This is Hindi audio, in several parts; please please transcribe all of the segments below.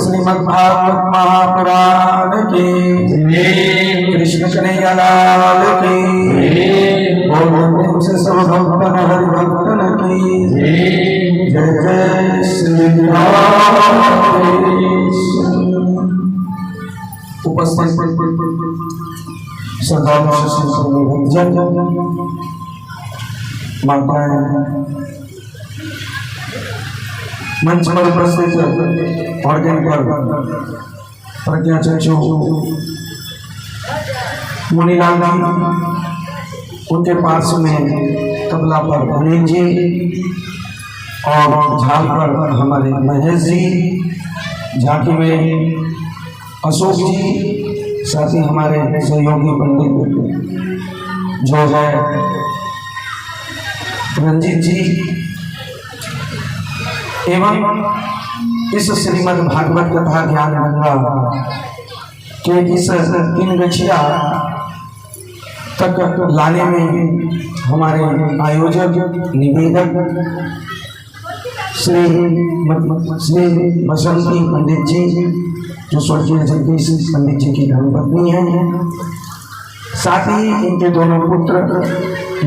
श्रीमद् भागवत महापुराण की कृष्ण कन्हैया लाल की बोल से सब भक्तन हरि भक्तन की जय जय श्री राम। उपस्थित मंच पर उपस्थित ऑर्गन पर प्रज्ञा चक्षु मुनीलाल उनके पास में तबला पर अनिल जी और झाल पर हमारे महेश जी, झांकी में अशोक जी, साथ ही हमारे सहयोगी पंडित जो है रंजीत जी एवं इस श्रीमद् भागवत कथा ज्ञान गंगा के इस 3 गछिया तक लाने में हमारे आयोजक निवेदक श्री बसंती पंडित जी जो स्वर्गीय जगदीश पंडित जी की धर्मपत्नी है, साथ ही इनके दोनों पुत्र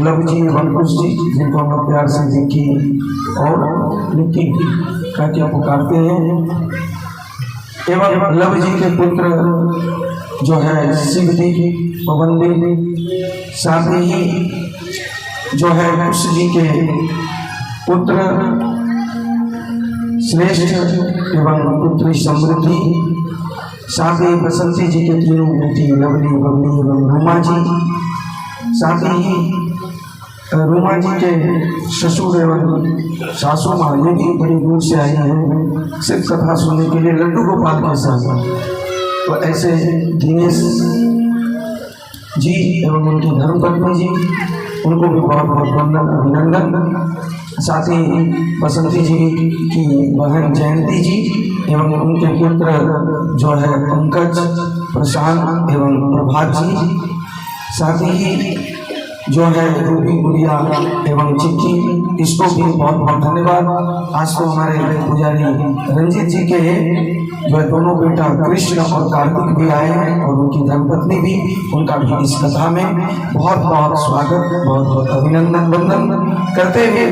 लव जी एवं कुश जी जिनको हम प्यार से जिनकी और निक्की का क्या पुकारते हैं, एवं लव जी के पुत्र जो है शिवजी पवन देव, साथ ही जो है कुश जी के पुत्र श्रेष्ठ एवं पुत्री समृद्धि, साथ ही बसंती जी के 3 बेटी लवली बबली एवं रूमा जी, साथ ही रूमा जी के ससुर एवं सासू माँ ये भी बड़ी दूर से आई हैं सिर्फ कथा सुनने के लिए लड्डू गोपाल के साथ। तो ऐसे दिनेश जी एवं उनकी धर्मपत्नी जी उनको भी बहुत बहुत वंदन अभिनंदन। साथ ही बसंती जी की बहन जयंती जी एवं उनके पुत्र जो है पंकज, प्रशांत एवं प्रभात जी, साथ ही जो है रूबी गुड़िया एवं चिक्की, इसको भी बहुत बहुत धन्यवाद। आज तो हमारे पुजारी रंजीत जी के जो है दोनों बेटा कृष्ण और कार्तिक भी आए हैं और उनकी धर्मपत्नी भी, उनका भी इस कथा में बहुत बहुत स्वागत, बहुत बहुत अभिनंदन वंदन करते हुए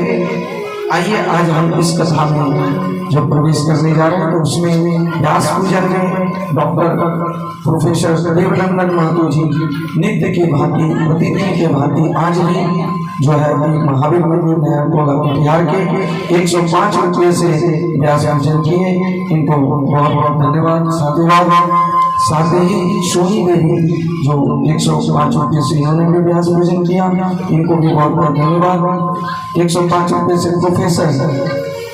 आइए आज हम इस कथा में जो प्रवेश करने जा रहे हैं तो उसमें व्यास पूजन में डॉक्टर प्रोफेसर देवनंदन महतो जी नित्य के भांति, प्रतिदिन के भांति आज भी जो है महावीर मंदिर नया टोला कटिहार के 105 रुपये से व्यास पूजन किए, इनको बहुत बहुत धन्यवाद, साधुवाद। साथ ही सोनी देवी जो 105 रुपये से इन्होंने भी व्यास पूजन किया, इनको भी बहुत बहुत धन्यवाद। 105 रुपये से प्रोफेसर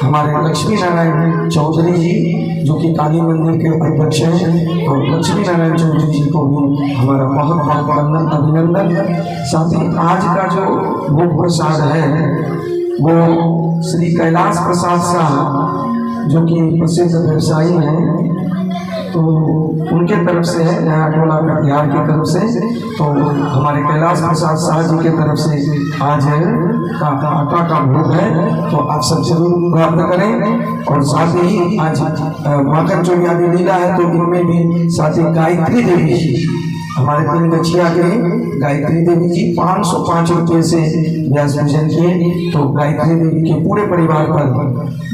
हमारे लक्ष्मी नारायण चौधरी जी जो कि काली मंदिर के अध्यक्ष हैं, तो लक्ष्मी नारायण चौधरी जी को भी हमारा बहुत बहुत वंदन अभिनंदन। साथ ही आज का जो भोग प्रसाद है वो श्री कैलाश प्रसाद साहब जो कि प्रसिद्ध व्यवसायी हैं, तो उनके तरफ से है, नया टोला कटिहार की तरफ से, तो हमारे कैलाश प्रसाद साहब जी के तरफ से आज आटा का भोग है, तो आप सब जरूर प्राप्त करें। और साथ ही आज माखन चोरी आदि लीला है, तो इनमें भी साथ ही गायत्री देवी जी हमारे 3 गछिया के गायत्री देवी जी 505 रुपये से व्यास पूजन किए, तो गायत्री देवी के पूरे परिवार पर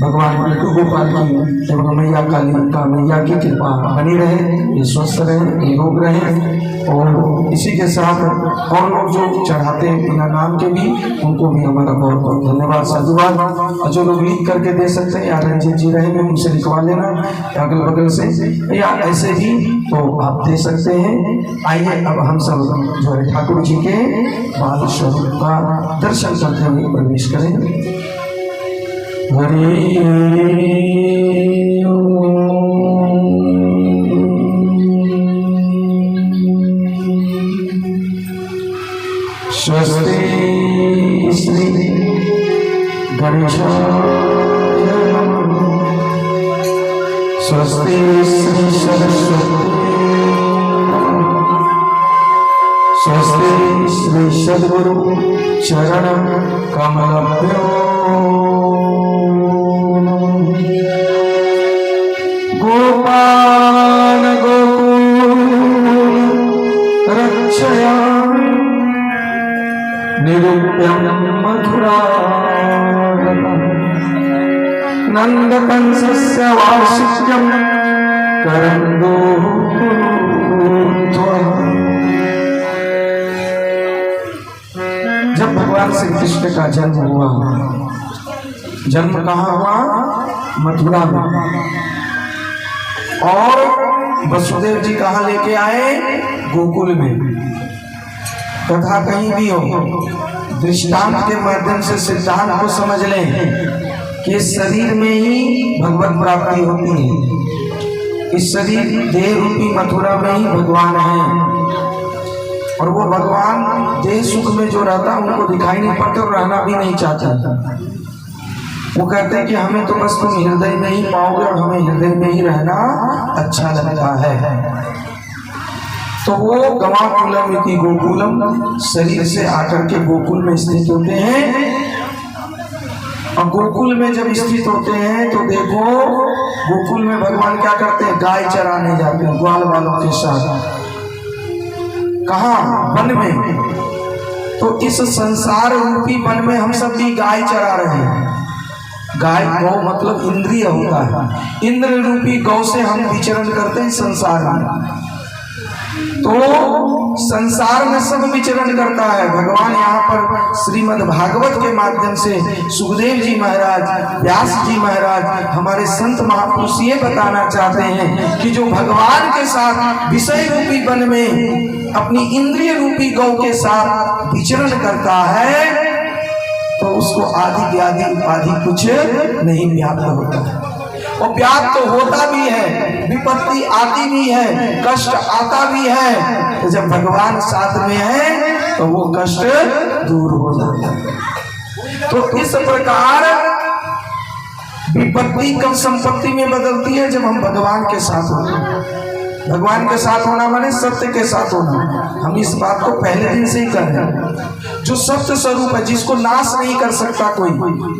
भगवान लड्डू गोपाल की एवं मैया काली का मैया की कृपा बनी रहे, ये स्वस्थ रहे, निरोग रहे। और इसी के साथ और लोग जो चढ़ाते हैं बिना नाम के भी, उनको भी हमारा बहुत बहुत धन्यवाद, साधुवाद। और जो लोग लिख करके दे सकते हैं या रंजीत जी रहेंगे उनसे लिखवा लेना अगल बगल से, या ऐसे भी तो आप दे सकते हैं। आइए अब हम सब जो है ठाकुर जी के बाल स्वरूप का दर्शन करते हुए प्रवेश करें। हरि स्वस्ति श्री गणेशाय नमः, स्वस्ति श्री सरस्वती, स्वस्ति श्री सद्गुरु चरण कमलभ्यो गोपाल गोकुल रक्षयामि निरूप्यं मथुरा नंदकंसस्य वार्षिक्यं करन्दो जब भगवान श्री कृष्ण का जन्म हुआ, जन्म कहाँ हुआ? मथुरा में। और वसुदेव जी कहाँ लेके आए? गोकुल में। कथा कहीं भी हो, दृष्टांत के माध्यम से सिद्धांत को समझ लें कि शरीर में ही भगवत प्राप्ति होती है। इस शरीर देह रूपी मथुरा में ही भगवान है, और वो भगवान देह सुख में जो रहता उनको दिखाई नहीं पड़ता और रहना भी नहीं चाहता। वो कहते हैं कि हमें तो बस तुम हृदय में ही पाओगे और हमें हृदय में ही रहना अच्छा लगता है। तो वो गवाकुलम इति गोकुलम, शरीर से आकर के गोकुल में स्थित होते हैं। और गोकुल में जब स्थित होते हैं तो देखो गोकुल में भगवान क्या करते हैं? गाय चराने जाते हैं ग्वाल वालों के साथ। कहाँ? वन में। तो इस संसार रूपी वन में हम सब भी गाय चरा रहे हैं। गाय गौ मतलब इंद्रिय होता है, इंद्र रूपी गौ से हम विचरण करते हैं संसार में। तो संसार में सब विचरण करता है। भगवान यहाँ पर श्रीमद् भागवत के माध्यम से सुखदेव जी महाराज, व्यास जी महाराज, हमारे संत महापुरुष ये बताना चाहते हैं कि जो भगवान के साथ विषय रूपी वन में अपनी इंद्रिय रूपी गौ के साथ विचरण करता है तो उसको आदि व्याधि उपाधि कुछ नहीं व्याप्त होता है। वो व्याप्त तो होता भी है, विपत्ति आती भी है, कष्ट आता भी है, तो जब भगवान साथ में है तो वो कष्ट दूर हो जाता है। तो इस प्रकार विपत्ति कब संपत्ति में बदलती है? जब हम भगवान के साथ होते हैं। भगवान के साथ होना माने सत्य के साथ होना। हम इस बात को पहले दिन से ही कर रहे हैं। जो सत्य स्वरूप है, जिसको नाश नहीं कर सकता कोई,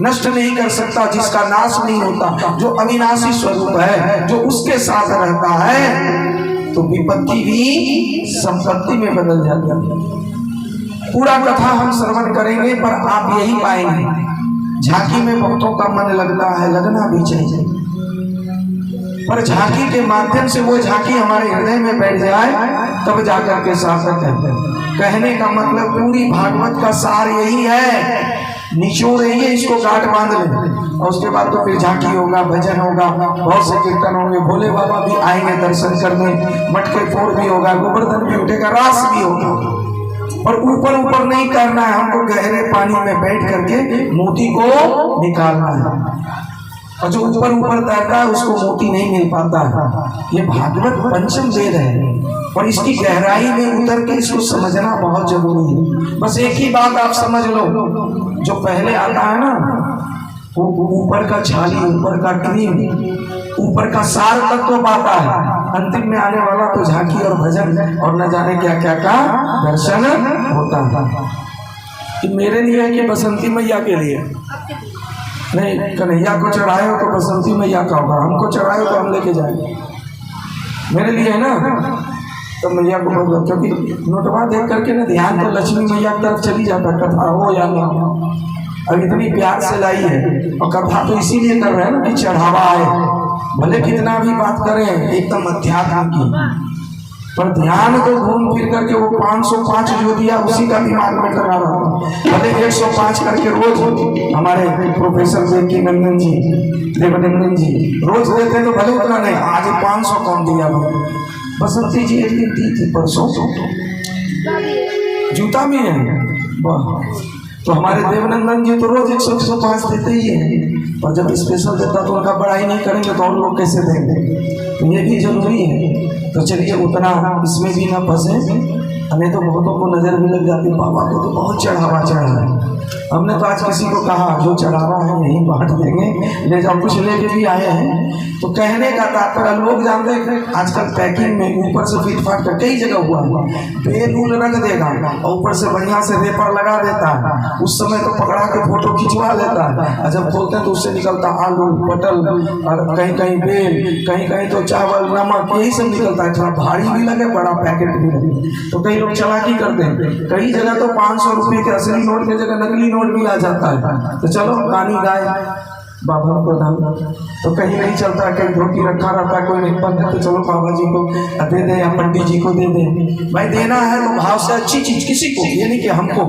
नष्ट नहीं कर सकता, जिसका नाश नहीं होता, जो अविनाशी स्वरूप है, जो उसके साथ रहता है, तो विपत्ति भी संपत्ति में बदल जाती है। पूरा कथा हम श्रवण करेंगे, पर आप यही पाएंगे झांकी में भक्तों का मन लगता है, लगना भी चाहिए, पर झांकी के माध्यम से वो झांकी हमारे हृदय में बैठ जाए तब जाकर के सार्थक है। कहने का मतलब पूरी भागवत का सार यही है, निचोड़ यही है, इसको गांठ बांध ले और उसके बाद तो फिर झांकी होगा, भजन होगा, बहुत से कीर्तन होंगे, भोले बाबा भी आएंगे दर्शन करने, मटके फोड़ भी होगा, गोवर्धन भी उठेगा, रास भी होगा। और ऊपर ऊपर नहीं करना है, हमको गहरे पानी में बैठ करके मोती को निकालना है। और जो ऊपर ऊपर तैरता है उसको मोती नहीं मिल पाता है। ये भागवत पंचम वेद है और इसकी गहराई में उतर के इसको समझना बहुत जरूरी है। बस एक ही बात आप समझ लो, जो पहले आता है ना, वो ऊपर का छाली, ऊपर का क्रीम, ऊपर का सार तत्व पाता है, अंतिम में आने वाला तो झांकी और भजन और न जाने क्या क्या का दर्शन होता है। कि मेरे लिए है कि बसंती मैया के लिए नहीं, कन्हैया को चढ़ाए हो तो बसंती मैया का होगा, हमको चढ़ाए हो तो हम लेके जाएंगे। मेरे लिए है ना, तो मैया को बोलो, क्योंकि नोटवा देख करके ना ध्यान तो लक्ष्मी मैया की तरफ चली जाता, कथा हो या ना हो। अब इतनी प्यार से लाई है और कथा तो इसीलिए कर रहे हैं ना कि चढ़ावा है, भले कितना भी बात करें एकदम अध्यात्म की, पर ध्यान तो घूम फिर करके वो 505 जो दिया उसी का दिमाग में लगा रहा था। भले 105 करके रोज हमारे प्रोफेसर देवकीनंदन जी रोज देते तो भले उतना नहीं, आज 500 कौन दिया। बसंती जी एक दिन दी थी, परसों जूता भी है, तो हमारे देवनंदन जी तो रोज 105 देते ही है, और जब स्पेशल देता तो उनका बड़ाई नहीं करेंगे तो और लोग कैसे देंगे? तो ये भी जरूरी है। तो चलिए उतना इसमें भी ना फंसे, हमें तो बहुतों को नजर भी लग जाती, बाबा को तो बहुत चढ़ावा चढ़ा है। हमने तो आज किसी को कहा जो चढ़ावा है यही बांट देंगे, ले जाओ, कुछ लेके भी आए हैं। तो कहने का तात्पर्य, लोग जानते हैं आजकल पैकिंग में ऊपर से फीट फाट कर कई जगह हुआ, बेलूल रख देगा और ऊपर से बढ़िया से रेपर लगा देता है, उस समय तो पकड़ा के फोटो खिंचवा लेता है, और जब खोलते हैं तो उससे निकलता आलू पटल और कहीं कहीं बेल, कहीं कहीं तो चावल नमक, यही सब निकलता है। थोड़ा भारी भी लगे, बड़ा पैकेट भी लगे, तो कई लोग चालाकी करते हैं। कई जगह तो 500 रुपये के असली नोट की जगह नकली नोट भी आ जाता है। तो चलो गानी गाय बाबा को दान, तो कहीं नहीं चलता, कहीं धोती रखा रहता है, कोई नहीं बनता, तो चलो बाबा जी को दे दे या पंडित जी को दे दे। भाई देना है तो भाव से अच्छी चीज किसी को, ये नहीं कि हमको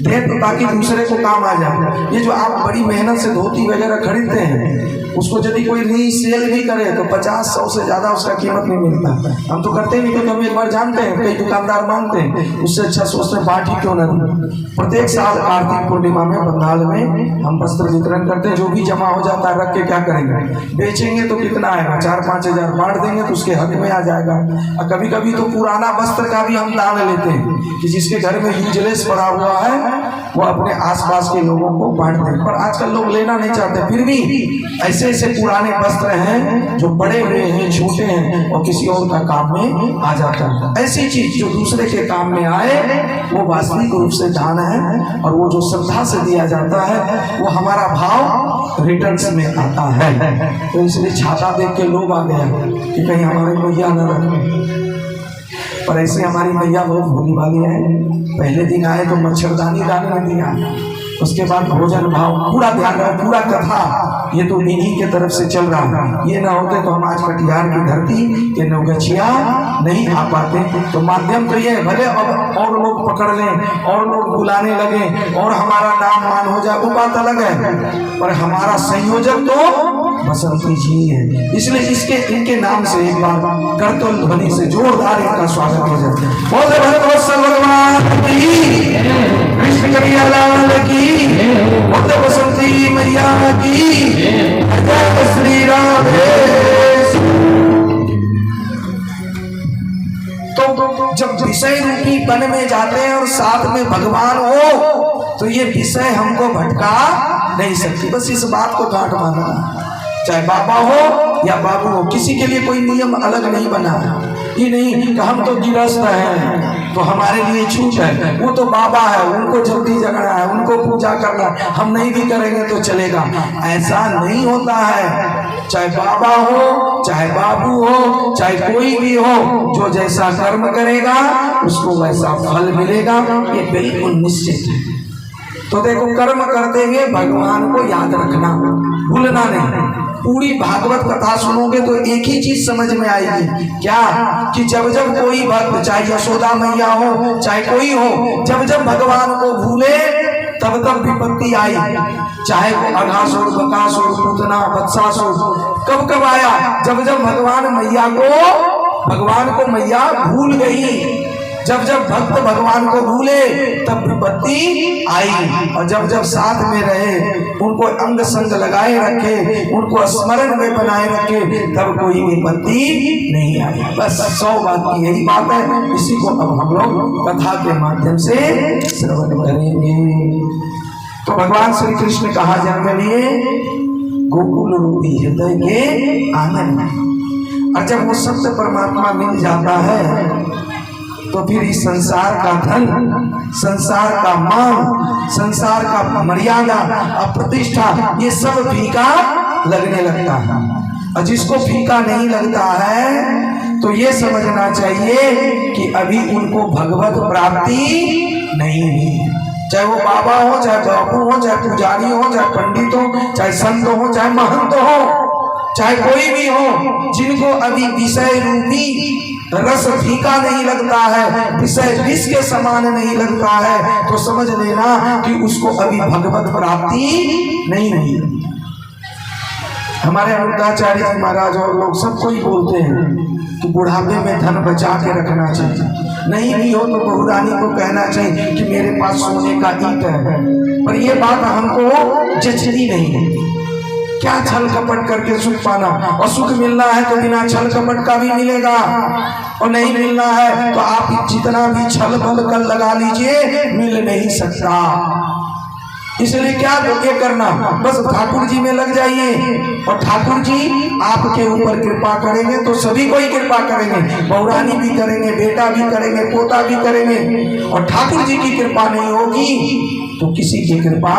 दे, तो ताकि दूसरे को काम आ जाए। ये जो आप बड़ी मेहनत से धोती वगैरह खरीदते हैं, उसको यदि कोई रीसेल भी करे तो 50-100 से ज्यादा उसका कीमत नहीं मिलता। हम तो करते नहीं, क्योंकि हम एक बार जानते हैं, कई दुकानदार मांगते हैं, उससे अच्छा सोचते हैं बांट ही क्यों ना। प्रत्येक साल कार्तिक पूर्णिमा में बंगाल में हम वस्त्र वितरण करते हैं, जो भी जमा हो जाता है रख के क्या करेंगे, बेचेंगे तो कितना आएगा, 4-5 हजार बांट देंगे तो उसके हक में आ जाएगा। और कभी कभी तो पुराना वस्त्र का भी हम दान लेते हैं कि जिसके घर में यूजलेस पड़ा हुआ है वो अपने आसपास के लोगों को बांट दें। पर आजकल लोग लेना नहीं चाहते, फिर भी ऐसे ऐसे पुराने वस्त्र हैं जो बड़े हुए हैं, छोटे हैं और किसी और का काम में आ जाता है। ऐसी चीज जो दूसरे के काम में आए वो वास्तविक रूप से दान है, और वो जो श्रद्धा से दिया जाता है वो हमारा भाव रिटर्न्स में आता है। तो इसलिए छाता देख के लोग आ गया कि कहीं हमारी मैया न रखे, पर ऐसे हमारी मैया बहुत भोली भाली है। पहले दिन आए तो मच्छरदानी डालने में दिया, उसके बाद भोजन भाव, पूरा ध्यान रहा, पूरा कथा ये तो इन्हीं के तरफ से चल रहा है। ये ना होते तो हम आज कटिहार की धरती के नवगछिया नहीं आ पाते। तो माध्यम तो ये, भले अब और लोग पकड़ लें और लोग बुलाने लगे और हमारा नाम मान हो जाए, वो बात अलग है, पर हमारा संयोजक तो बसंती जी है। इसलिए इसके इनके नाम से एक बार करतल ध्वनि से जोरदार इनका स्वागत हो जाता है। बोले भगवत्सल भगवान की, कृष्ण कन्हैया लाल की, बोले बसंती मैया की, जय श्री राधे। वन में जाते हैं और साथ में भगवान हो तो ये विषय हमको भटका नहीं सकती। बस इस बात को गांठ बांधना, चाहे बाबा हो या बाबू हो, किसी के लिए कोई नियम अलग नहीं बना। ये नहीं कि हम तो गिरस्थ हैं तो हमारे लिए छूट है, वो तो बाबा है उनको जल्दी जगना है, उनको पूजा करना है, हम नहीं भी करेंगे तो चलेगा। ऐसा नहीं होता है। चाहे बाबा हो, चाहे बाबू हो, चाहे कोई भी हो, जो जैसा कर्म करेगा उसको वैसा फल मिलेगा, ये बिल्कुल निश्चित है। तो देखो, कर्म करते हुए भगवान को याद रखना, भूलना नहीं। पूरी भागवत कथा सुनोगे तो एक ही चीज समझ में आएगी, क्या कि जब जब कोई भक्त, चाहे यशोदा मैया हो चाहे कोई हो, जब जब भगवान को भूले तब तब विपत्ति आई। चाहे वो अघासुर, बकासुर, पूतना, वत्सासुर, कब कब आया? जब जब भगवान को मैया भूल गई। जब जब भक्त भगवान को भूले तब विपत्ति आई, और जब जब साथ में रहे, उनको अंग संग लगाए रखे, उनको स्मरण में बनाए रखे, तब कोई विपत्ति नहीं आई। बस 100 बात की यही बात है। इसी को अब हम लोग कथा के माध्यम से श्रवण करेंगे। तो भगवान श्री कृष्ण कहा जन्म लिए गोकुल रूपी हृदय के आनंद। और जब वो सत्य परमात्मा मिल जाता है तो फिर इस संसार का धन, संसार का मान, संसार का मर्यादा और प्रतिष्ठा, ये सब फीका लगने लगता है। और जिसको फीका नहीं लगता है तो ये समझना चाहिए कि अभी उनको भगवत प्राप्ति नहीं हुई। चाहे वो बाबा हो, चाहे बापू हो, चाहे पुजारी हो, चाहे पंडित हो, चाहे संत हो, चाहे महंत हो, चाहे कोई भी हो, जिनको अभी विषय रूपी रस फीका नहीं लगता है, विषय विष के समान नहीं लगता है, तो समझ लेना कि उसको अभी भगवत प्राप्ति नहीं हुई। हमारे अरुणाचार्य जी महाराज और लोग सबको ही बोलते हैं कि बुढ़ापे में धन बचा के रखना चाहिए। नहीं भी हो तो बहुरानी को कहना चाहिए कि मेरे पास सोने का ईंट है, पर ये बात हमको जचती नहीं है। क्या छल कपट करके सुख पाना? और सुख मिलना है तो बिना छल कपट का भी मिलेगा, और नहीं मिलना है तो आप जितना भी छल बल कर लगा लीजिए, मिल नहीं सकता। इसलिए क्या ये करना, बस ठाकुर जी में लग जाइए, और ठाकुर जी आपके ऊपर कृपा करेंगे तो सभी को ही कृपा करेंगे। बहुरानी भी करेंगे, बेटा भी करेंगे, पोता भी करेंगे। और ठाकुर जी की कृपा नहीं होगी तो किसी की कृपा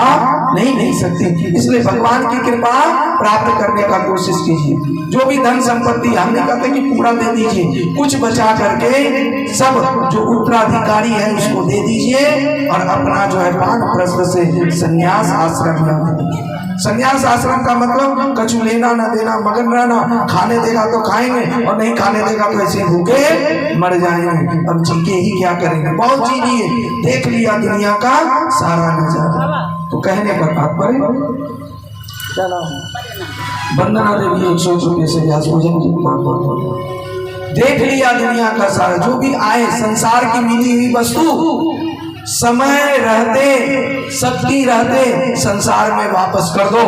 नहीं सकती। इसलिए भगवान की कृपा प्राप्त करने का कोशिश कीजिए। जो भी धन संपत्ति, हम नहीं कहते कि पूरा दे दीजिए, कुछ बचा करके सब जो उत्तराधिकारी है उसको दे दीजिए, और अपना जो है वानप्रस्थ से संन्यास आश्रम में। संन्यास आश्रम का मतलब कछु लेना न देना, मगन रहना, खाने देगा तो खाएंगे और नहीं खाने देगा तो ऐसे भूखे मर जाएंगे। अब जी के ही क्या करेंगे? बहुत जी लिए, देख लिया दुनिया का सारा नजारा। तो कहने का तात्पर्य, वंदना देवी 100 रुपये से व्यास भोजन देख लिया दुनिया का सारा, जो भी आए संसार की मिली हुई वस्तु समय रहते, शक्ति रहते संसार में वापस कर दो,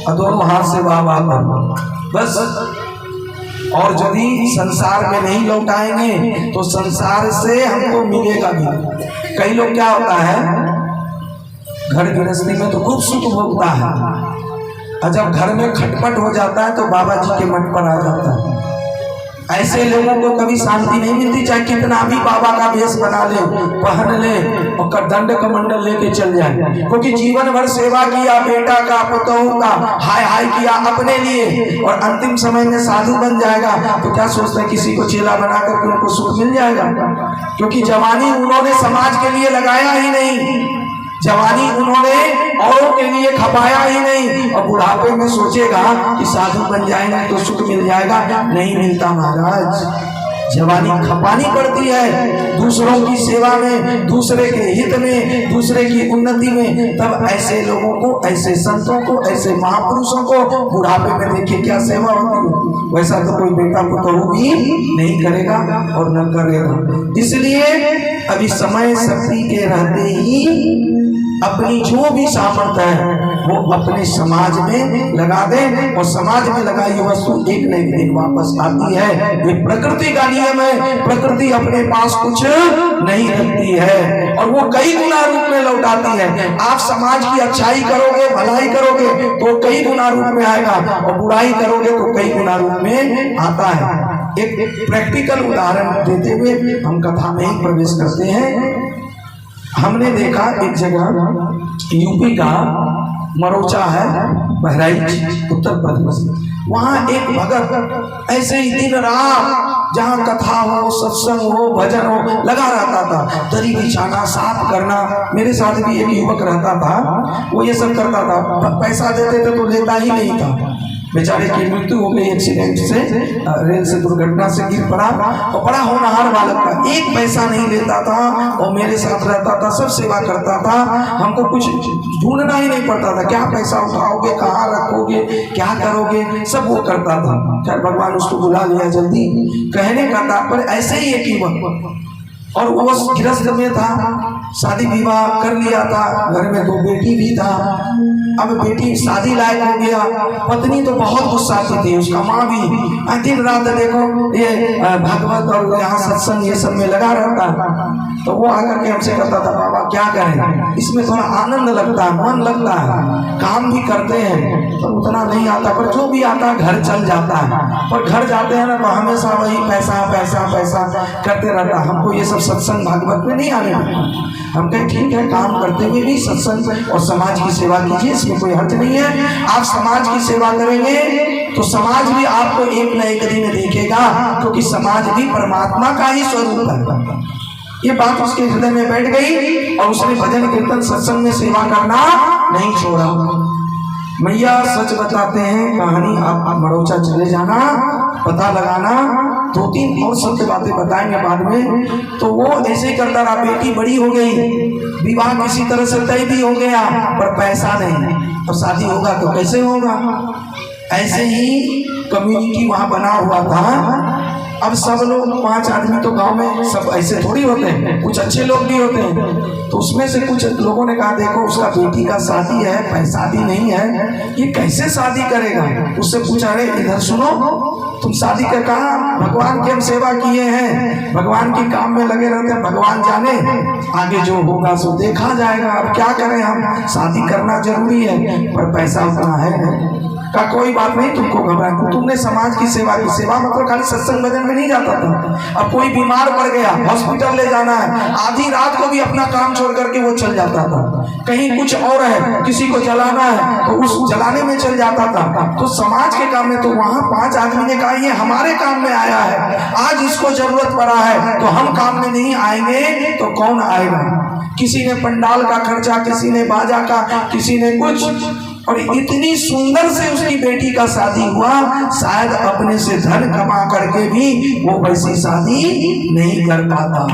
और दोनों हाथ से वाह वाह कर दो बस। और यदि संसार में नहीं लौटाएंगे तो संसार से हमको मिलेगा भी। कई लोग क्या होता है, घर गृहस्थी में तो खूब सुख भोगता है, और जब घर में खटपट हो जाता है तो बाबा जी के मठ पर आ जाता है। ऐसे लोगों को कभी शांति नहीं मिलती, चाहे कितना भी बाबा का वेश बना ले, पहन ले और दंड कमंडल लेके चल जाए, क्योंकि जीवन भर सेवा किया, बेटा का, पुतों का हाय हाय किया अपने लिए, और अंतिम समय में साधु बन जाएगा तो क्या सोचते हैं किसी को चेला बना करके उनको सुख मिल जाएगा? क्योंकि जवानी उन्होंने समाज के लिए लगाया ही नहीं, जवानी उन्होंने औरों के लिए खपाया ही नहीं, और बुढ़ापे में सोचेगा कि साधु बन जाएंगे तो सुख मिल जाएगा। नहीं मिलता महाराज। जवानी खपानी पड़ती है दूसरों की सेवा में, दूसरे के हित में, दूसरे की उन्नति में। तब ऐसे लोगों को, ऐसे संतों को, ऐसे महापुरुषों को बुढ़ापे में देखिए क्या सेवा होती है। वैसा तो कोई बेटा को तो भी नहीं करेगा और न करेगा। इसलिए अभी समय शक्ति के रहते ही अपनी जो भी सामर्थ्य है वो अपने समाज में लगा दे, और समाज में लगाई वस्तु एक न एक दिन वापस आती है। ये प्रकृति का नियम है। प्रकृति अपने पास कुछ नहीं रखती है और वो कई गुना रूप में लौटाती है। आप समाज की अच्छाई करोगे, भलाई करोगे तो कई गुना रूप में आएगा, और बुराई करोगे तो कई गुना रूप में आता है। एक प्रैक्टिकल उदाहरण देते हुए हम कथा में ही प्रवेश करते हैं। हमने देखा एक जगह यूपी का मरोचा है, बहराइच उत्तर प्रदेश, वहाँ एक भगत ऐसे ही दिन रात जहाँ कथा हो, सत्संग हो, भजन हो, लगा रहता था। दरी बिछाना, साफ करना। मेरे साथ भी एक युवक रहता था, वो ये सब करता था। पैसा देते थे तो लेता ही नहीं था। बेचारे की मृत्यु हो गई एक्सीडेंट से, रेल से दुर्घटना से गिर पड़ा, और बड़ा होनहार बालक था, एक पैसा नहीं लेता था और मेरे साथ रहता था, सब सेवा करता था। हमको कुछ ढूंढना ही नहीं पड़ता था, क्या पैसा उठाओगे, कहाँ रखोगे, क्या करोगे, सब वो करता था। खैर भगवान उसको बुला लिया जल्दी। कहने का तात्पर्य ऐसे ही एक युवक, और वो गृहस्थ में था, शादी विवाह कर लिया था, घर में 2 बेटी भी था। अब बेटी शादी लायक हो गया, पत्नी तो बहुत गुस्साती थी, उसका माँ भी दिन रात देखो ये भागवत और यहाँ सत्संग ये सब में लगा रहता है। तो वो आकर के हमसे कहता था, बाबा क्या करें, इसमें थोड़ा आनंद लगता है, मन लगता है, काम भी करते हैं तो उतना नहीं आता, पर जो भी आता है घर चल जाता है। पर घर जाते हैं ना तो हमेशा वही पैसा पैसा पैसा करते रहता है। हमको ये सब सत्संग भागवत में नहीं आने लगता। हम कहें ठीक है, काम करते हुए भी सत्संग और समाज की सेवा कीजिए, इसमें कोई हर्ज नहीं है। आप समाज की सेवा करेंगे तो समाज भी आपको एक न एक दिन देखेगा, क्योंकि समाज भी परमात्मा का ही स्वरूप है। ये बात उसके हृदय में बैठ गई और उसने भजन कीर्तन सत्संग में सेवा करना नहीं छोड़ा। मैया सच बताते हैं, कहानी आप मरोचा चले जाना, पता लगाना, 2-3 और सत्य बातें बताएंगे बाद में। तो वो ऐसे ही करता रहा। बेटी बड़ी हो गई, विवाह किसी तरह से तय भी हो गया, पर पैसा नहीं। तो शादी होगा तो कैसे होगा? ऐसे ही कम्युनिटी वहां बना हुआ था। अब सब लोग 5 आदमी तो गांव में सब ऐसे थोड़ी होते हैं, कुछ अच्छे लोग भी होते हैं। तो उसमें से कुछ लोगों ने कहा, देखो उसका बेटी का शादी है, पैसा भी नहीं है, ये कैसे शादी करेगा? उससे पूछा, अरे इधर सुनो, तुम शादी कर कहा, भगवान की हम सेवा किए हैं, भगवान के काम में लगे रहते हैं, भगवान जाने आगे जो होगा सो देखा जाएगा। अब क्या करें, हम शादी करना जरूरी है पर पैसा उतना है का कोई बात नहीं, तुमको घबराए, तुमने समाज की सेवा की। सेवा मतलब खाली सत्संग भजन में नहीं जाता था। अब कोई बीमार पड़ गया, हॉस्पिटल ले जाना है, आधी रात को भी अपना काम छोड़ करके वो चल जाता था। कहीं कुछ और है, किसी को जलाना है तो उस जलाने में चल जाता था। तो समाज के काम में, तो वहां 5 आदमी ने कहा, ये हमारे काम में आया है, आज इसको जरूरत पड़ा है, तो हम काम में नहीं आएंगे तो कौन आएगा? किसी ने पंडाल का खर्चा, किसी ने बाजा का, किसी ने कुछ, और इतनी सुंदर से उसकी बेटी का शादी हुआ, शायद अपने से धन कमा करके भी वो वैसी शादी नहीं कर पाता।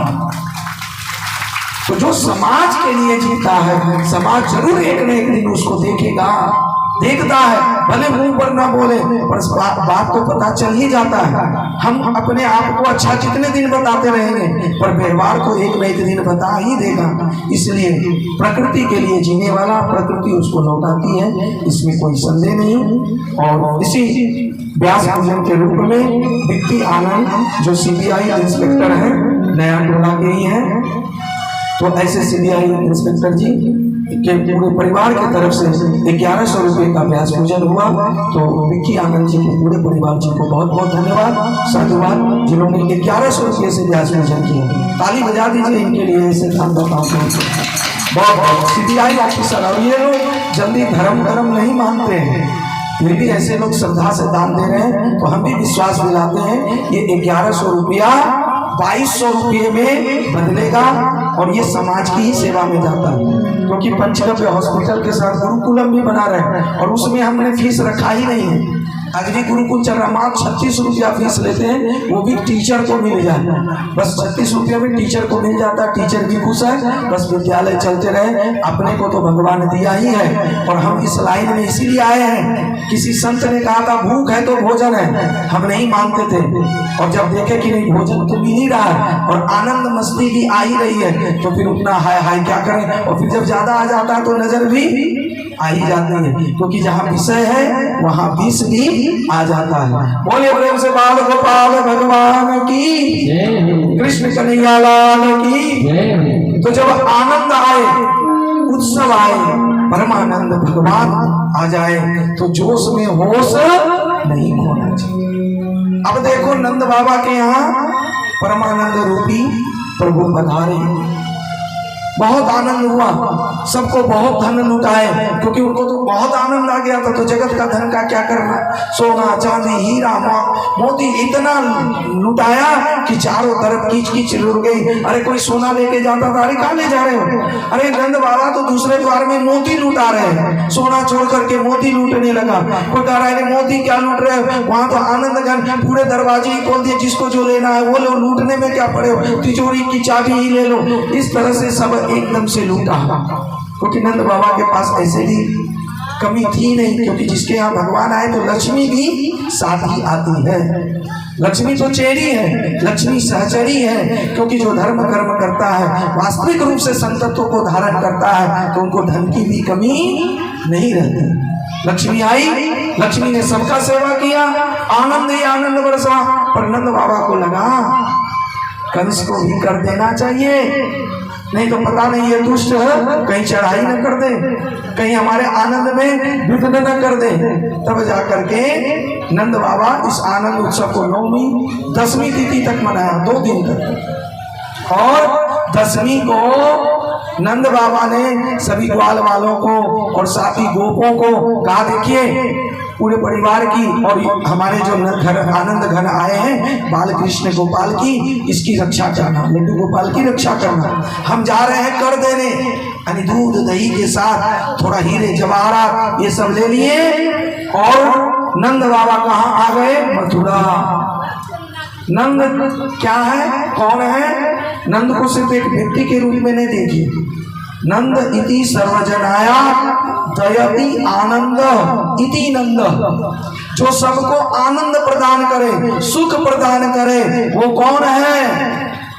तो जो समाज के लिए जीता है, समाज जरूर एक न एक दिन उसको देखेगा, देखता है, भले मुंह पर ना बोले पर बात तो पता चल ही जाता है। हम अपने आप को अच्छा कितने दिन बताते रहेंगे, पर व्यवहार को एक न एक दिन बता ही देगा। इसलिए प्रकृति के लिए जीने वाला प्रकृति उसको लौटाती है, इसमें कोई संदेह नहीं। और इसी व्यास पूजन के रूप में विक्की आनंद जो सीबीआई इंस्पेक्टर है, नया टोला के ही है, तो ऐसे सीबीआई इंस्पेक्टर जी के पूरे परिवार की तरफ से 1100 रुपये का व्यास पूजन हुआ। तो विक्की आनंद जी के पूरे परिवार जी को बहुत बहुत धन्यवाद, साधुवाद, जिन्होंने 1100 रुपये से व्यास पूजन किया। ताली बजा दीजिए इनके लिए, ऐसे काम बताओ। बहुत बहुत सीबीआई ऑफिसर, और ये लोग जल्दी धर्म नहीं मानते हैं, फिर भी ऐसे लोग श्रद्धा से दान दे रहे हैं, तो हम भी विश्वास दिलाते हैं ये 1100 रुपया 2200 रुपये में बदलेगा और ये समाज की ही सेवा में जाता है। क्योंकि पंचगव्य हॉस्पिटल के साथ गुरुकुलम भी बना रहे हैं और उसमें हमने फीस रखा ही नहीं है। आज भी गुरुकुल चल रहा, मात्र 36 रुपया फीस लेते हैं, वो भी टीचर को मिल जाए, बस 36 रुपये में टीचर को मिल जाता है, टीचर भी खुश है, बस विद्यालय चलते रहे। अपने को तो भगवान दिया ही है और हम इस लाइन में इसीलिए आए हैं। किसी संत ने कहा था भूख है तो भोजन है, हम नहीं मानते थे, और जब देखे कि नहीं भोजन तो मिल ही रहा है और आनंद मस्ती भी आ ही रही है, तो फिर उतना हाय हाय क्या करें, और फिर जब ज्यादा आ जाता है तो नजर भी आ ही जाती है, क्योंकि जहाँ विषय है वहाँ विष भी आ जाता है। बोले प्रेम से बाल गोपाल भगवान की, कृष्ण कन्हैया लाल की। तो जब आनंद आए, उत्सव आए, परमानंद भगवान आ जाए तो जोश में होश नहीं खोना चाहिए। अब देखो नंद बाबा के यहाँ परमानंद रूपी प्रभु पधारे, बहुत आनंद हुआ, सबको बहुत धन लुटाए, क्योंकि उनको तो बहुत आनंद आ गया था। तो जगत का धन का क्या करना, सोना चांदी हीरा मोती इतना लुटाया कि चारों तरफ कीच कीच लुट गई। अरे कोई सोना लेके जाता था, अरे कहाँ ले जा रहे हो, अरे नंद बाबा तो दूसरे द्वार में मोती लुटा रहे हैं, सोना छोड़ करके मोती लूटने लगा। कोई कह रहा है मोती क्या लूट रहे हो, वहां तो आनंद घन पूरे दरवाजे ही खोल दिए, जिसको जो लेना है वो लो, लूटने में क्या पड़े हो, तिजोरी की चाबी ही ले लो। इस तरह से सब एकदम से लूटा, क्योंकि नंद बाबा के पास ऐसे भी कमी थी नहीं, क्योंकि जिसके यहाँ भगवान आए तो लक्ष्मी भी साथ ही आती है। लक्ष्मी तो चेरी है, लक्ष्मी सहचरी है, क्योंकि जो धर्म कर्म करता है, वास्तविक रूप से संतत्व को धारण करता है, तो उनको धन की भी कमी नहीं रहती। लक्ष्मी आई, लक्ष्मी ने सबका सेवा किया, आनंद ही आनंद बरसा। पर नंद बाबा को लगा कंस को भी कर देना चाहिए, नहीं तो पता नहीं ये दुष्ट कहीं चढ़ाई न कर दे, कहीं हमारे आनंद में विघ्न न कर दे। तब जाकर के नंद बाबा इस आनंद उत्सव को 9वीं 10वीं तिथि तक मनाया, 2 दिन तक। और 10वीं को नंद बाबा ने सभी ग्वाल वालों को और साथी गोपों को कहा, देखिए पूरे परिवार की और हमारे जो घर आनंद घन आए हैं बाल कृष्ण गोपाल की, इसकी रक्षा करना, लड्डू गोपाल की रक्षा करना। हम जा रहे हैं कर देने, यानी दूध दही के साथ थोड़ा हीरे जवाहरात ये सब ले लिए। और नंद बाबा कहाँ आ गए, मथुरा। नंद क्या है, कौन है, नंद को सिर्फ एक व्यक्ति के रूप में नहीं देखिए, नंद इति सर्वजनाया दयति आनंद इति नंद, जो सबको आनंद प्रदान करे, सुख प्रदान करे, वो कौन है,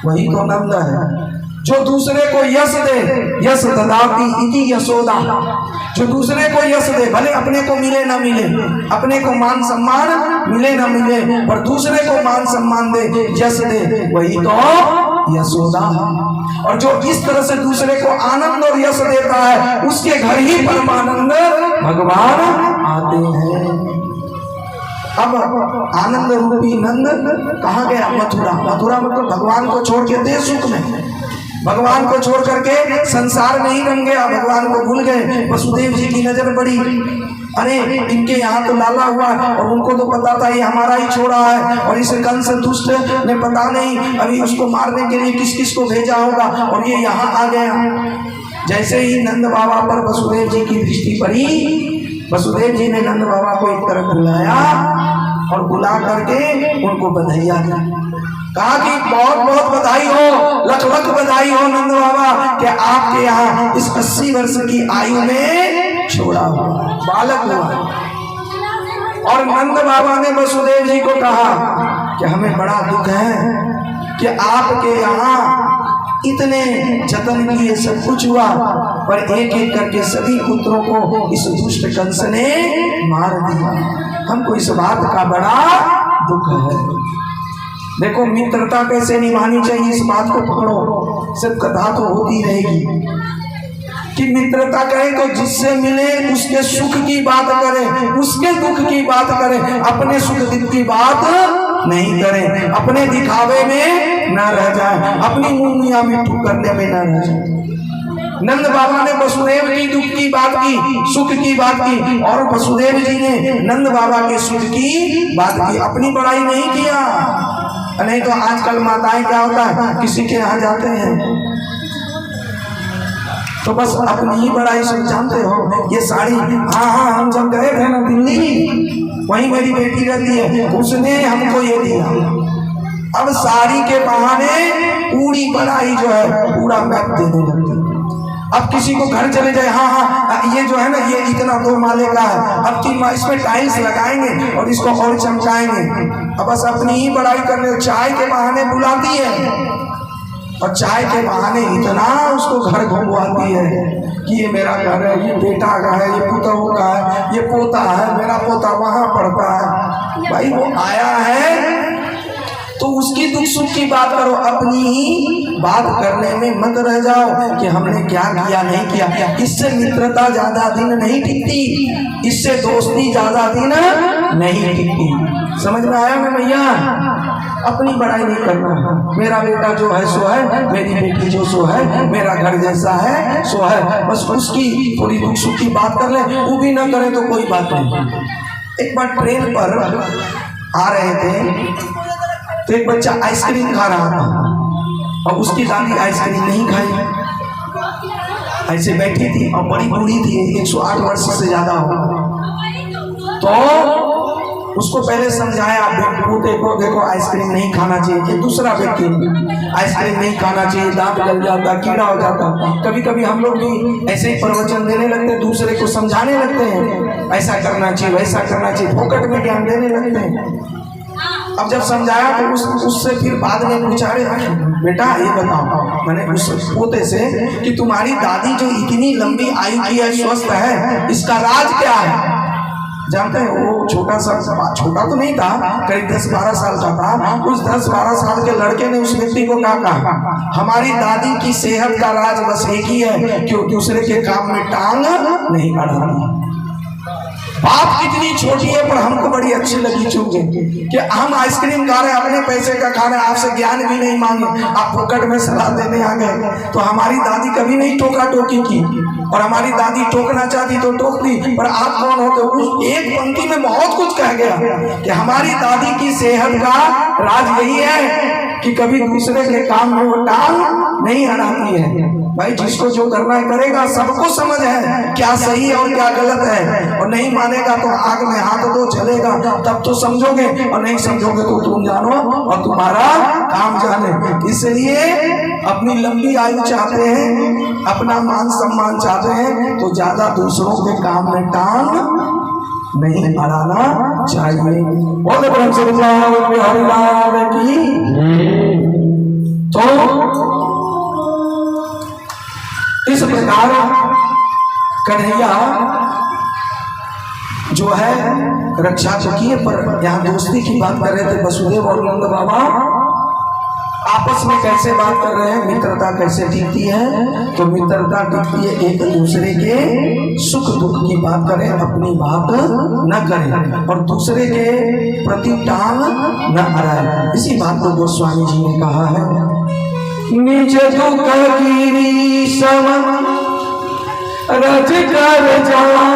वही तो नंद है। जो दूसरे को यश दे, यश ददाति इति यशोदा, जो दूसरे को यश दे, भले अपने को मिले ना मिले, अपने को मान सम्मान मिले ना मिले, पर दूसरे को मान सम्मान दे, यश दे, वही तो यशोदा। और जो इस तरह से दूसरे को आनंद और यश देता है, उसके घर ही परमानंद भगवान आते हैं। अब आनंद रूपी नंद कहाँ गया, मथुरा। मथुरा मतलब भगवान को छोड़ के देश सुख में, भगवान को छोड़ करके संसार नहीं रंग गया, भगवान को भूल गए। वसुदेव जी की नजर पड़ी, अरे इनके यहाँ तो लाला हुआ और उनको तो पता था ये हमारा ही छोड़ा है, और इस कंस दुष्ट ने पता नहीं अभी उसको मारने के लिए किस किस को भेजा होगा, और ये यहाँ आ गया। जैसे ही नंद बाबा पर वसुदेव जी की दृष्टि पड़ी, वसुदेव जी ने नंद बाबा को एक तरफ बुलाया और बुला करके उनको बधाइयाँ दी। कहा कि बहुत बहुत बधाई हो, लख लख बधाई हो नंद बाबा कि आपके यहाँ इस 80 वर्ष की आयु में छोड़ा हुआ बालक हुआ। और नंद बाबा ने वसुदेव जी को कहा कि हमें बड़ा दुख है कि आपके यहाँ इतने जतन किए, सब कुछ हुआ, पर एक एक करके सभी पुत्रों को इस दुष्ट कंस ने मार दिया। हमको इस बात का बड़ा दुख है। देखो मित्रता कैसे निभानी चाहिए, इस बात को पकड़ो, सिर्फ कथा तो होती रहेगी कि मित्रता कहे तो जिससे मिले उसके सुख की बात करें, उसके दुख की बात करें, अपने सुख दुख की बात नहीं करें, अपने दिखावे में न रह जाए, अपनी मुंह मियां मिठू करने में न रह जाए। नंद बाबा ने वसुदेव की दुख की बात की, सुख की बात की, और वसुदेव जी ने नंद बाबा के सुख की बात की, अपनी बड़ाई नहीं किया। नहीं तो आजकल माताएं क्या होता है, किसी के यहाँ जाते हैं तो बस अपनी ही बड़ाई सुन, जानते हो ये साड़ी, हाँ हाँ हम जब गए थे ना दिल्ली, वहीं मेरी बेटी रहती है, उसने हमको ये दिया। अब साड़ी के बहाने पूरी बड़ाई जो है पूरा मैप देने लगती। अब किसी को घर चले जाए, हाँ हाँ ये जो है ना ये इतना 2 माले का है, अब 3 माले इसमें टाइल्स लगाएंगे और इसको और चमकाएंगे। अब बस अपनी ही बड़ाई करने, चाय के बहाने बुलाती है, और चाय के बहाने इतना उसको घर घुमवाती है कि ये मेरा घर है, ये बेटा का है, ये पुतहू का है, ये पोता है, मेरा पोता वहां पढ़ता है। भाई वो आया है तो उसकी दुख सुख की बात करो, अपनी ही बात करने में मत रह जाओ कि हमने क्या किया नहीं किया। इससे मित्रता ज्यादा दिन नहीं टिकती, इससे दोस्ती ज्यादा दिन नहीं टिकती। समझ में आया मैं भैया? अपनी बड़ाई नहीं करना। मेरा बेटा जो है सो है, मेरी बेटी जो सो है, मेरा घर जैसा है सो है, बस उसकी थोड़ी दुख सुख की बात कर ले, वो भी ना करे तो कोई बात नहीं। एक बार ट्रेन पर आ रहे थे तो एक बच्चा आइसक्रीम खा रहा था और उसकी दादी आइसक्रीम नहीं खाई, ऐसे बैठी थी और बड़ी बूढ़ी थी, 108 वर्ष से ज्यादा हो। तो उसको पहले समझाया, देखो आइसक्रीम नहीं खाना चाहिए। एक दूसरा व्यक्ति आइसक्रीम नहीं खाना चाहिए, दांत गल जाता, कीड़ा हो जाता। कभी कभी हम लोग भी ऐसे ही प्रवचन देने लगते हैं, दूसरे को समझाने लगते हैं, ऐसा करना चाहिए वैसा करना चाहिए, फोकट में ज्ञान देने लगते हैं। अब जब समझाया तो उससे फिर बाद में पूछा, बेटा ये बताओ, मैंने उस पोते से कि तुम्हारी दादी जो इतनी लंबी आयु की है, स्वस्थ है, इसका राज क्या है? जानते हैं वो छोटा तो नहीं था, करीब 10-12 साल का था। उस 10-12 साल के लड़के ने उस व्यक्ति को कहा, हमारी दादी की सेहत का राज बस एक ही है कि वो दूसरे के काम में टांग नहीं अड़ाती। बात कितनी छोटी है पर हमको बड़ी अच्छी लगी, चूंकि कि हम आइसक्रीम खा रहे हैं, अपने पैसे का खा रहे हैं, आपसे ज्ञान भी नहीं मांगे, आप फोकट में सलाह देने आ गए। तो हमारी दादी कभी नहीं टोका टोकी की, और हमारी दादी टोकना चाहती तो टोक दी, पर आप कौन होते? उस एक पंक्ति में बहुत कुछ कह गया कि हमारी दादी की सेहत का राज यही है कि कभी दूसरे के काम में वो टांग नहीं अड़ाती है। भाई जिसको जो करना है करेगा, सबको समझ है क्या सही और क्या गलत है, और नहीं मानेगा तो आग में हाथ दो, चलेगा तब तो समझोगे, और नहीं समझोगे तो तुम जानो और तुम्हारा काम जाने। इसलिए अपनी लंबी आयु चाहते हैं, अपना मान सम्मान चाहते हैं, तो ज्यादा दूसरों के काम में टांग नहीं अड़ाना चाहिए। बोले ब्रह्म से हरिलाल की। तो इस प्रकार कन्हैया जो है रक्षा तो किए, पर यहाँ दोस्ती की बात कर रहे थे। वसुदेव और नंद बाबा आपस में कैसे बात कर रहे हैं, मित्रता कैसे टिकती है? तो मित्रता टिकती है एक दूसरे के सुख दुख की बात करें, अपनी बात न करें और दूसरे के प्रति टांग न अड़ाए। इसी बात को गोस्वामी जी ने कहा है, निज दुख गिरी सम रज कर जाना,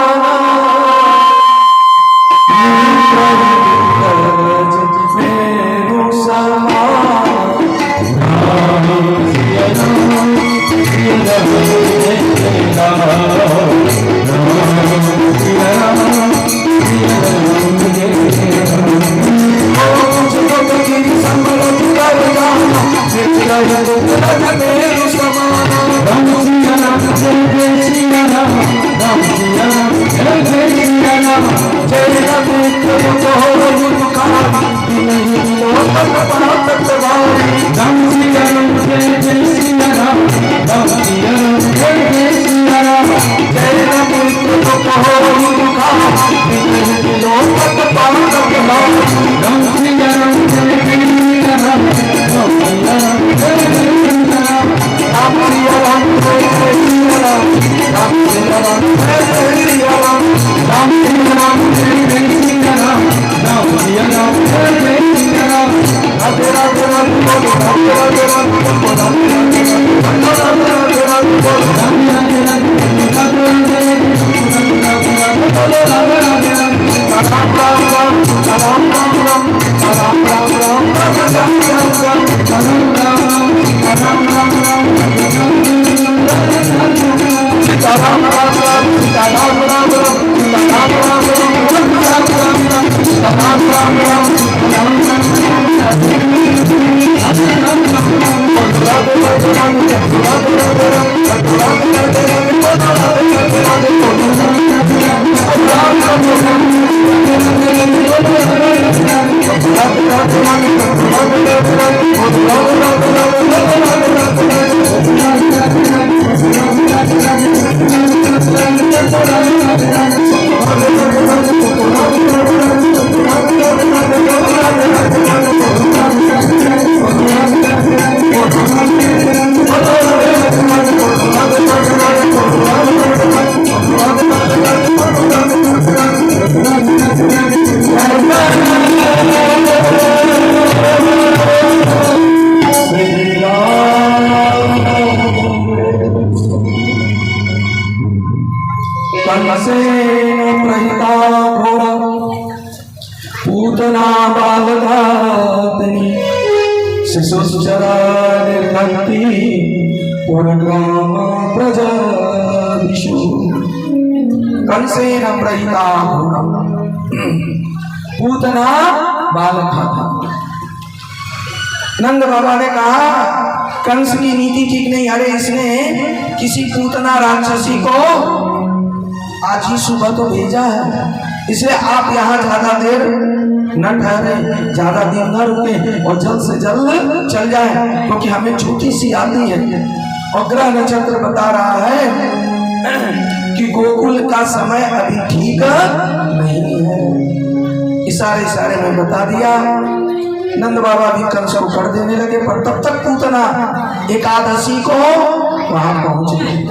पूतना बालघातनी शिशुश्चरानिर्भक्ति पुरग्राम प्रजादिषु कंसेन प्रहिता पूतना बालघाता। नंद बाबा ने कहा कंस की नीति ठीक नहीं, अरे इसने किसी पूतना राक्षसी को आज ही सुबह तो भेजा है, इसलिए आप यहाँ ज्यादा देर न ठहरे, ज्यादा दिन न रुके और जल्द से जल्द चल जाए, क्योंकि हमें छुट्टी सी आती है और ग्रह नक्षत्र बता रहा है कि गोकुल का समय अभी ठीक नहीं है। इशारे इशारे में बता दिया। नंद बाबा भी कंस को कर देने लगे, पर तब तक पूतना एकादशी को वहां पहुंच गई।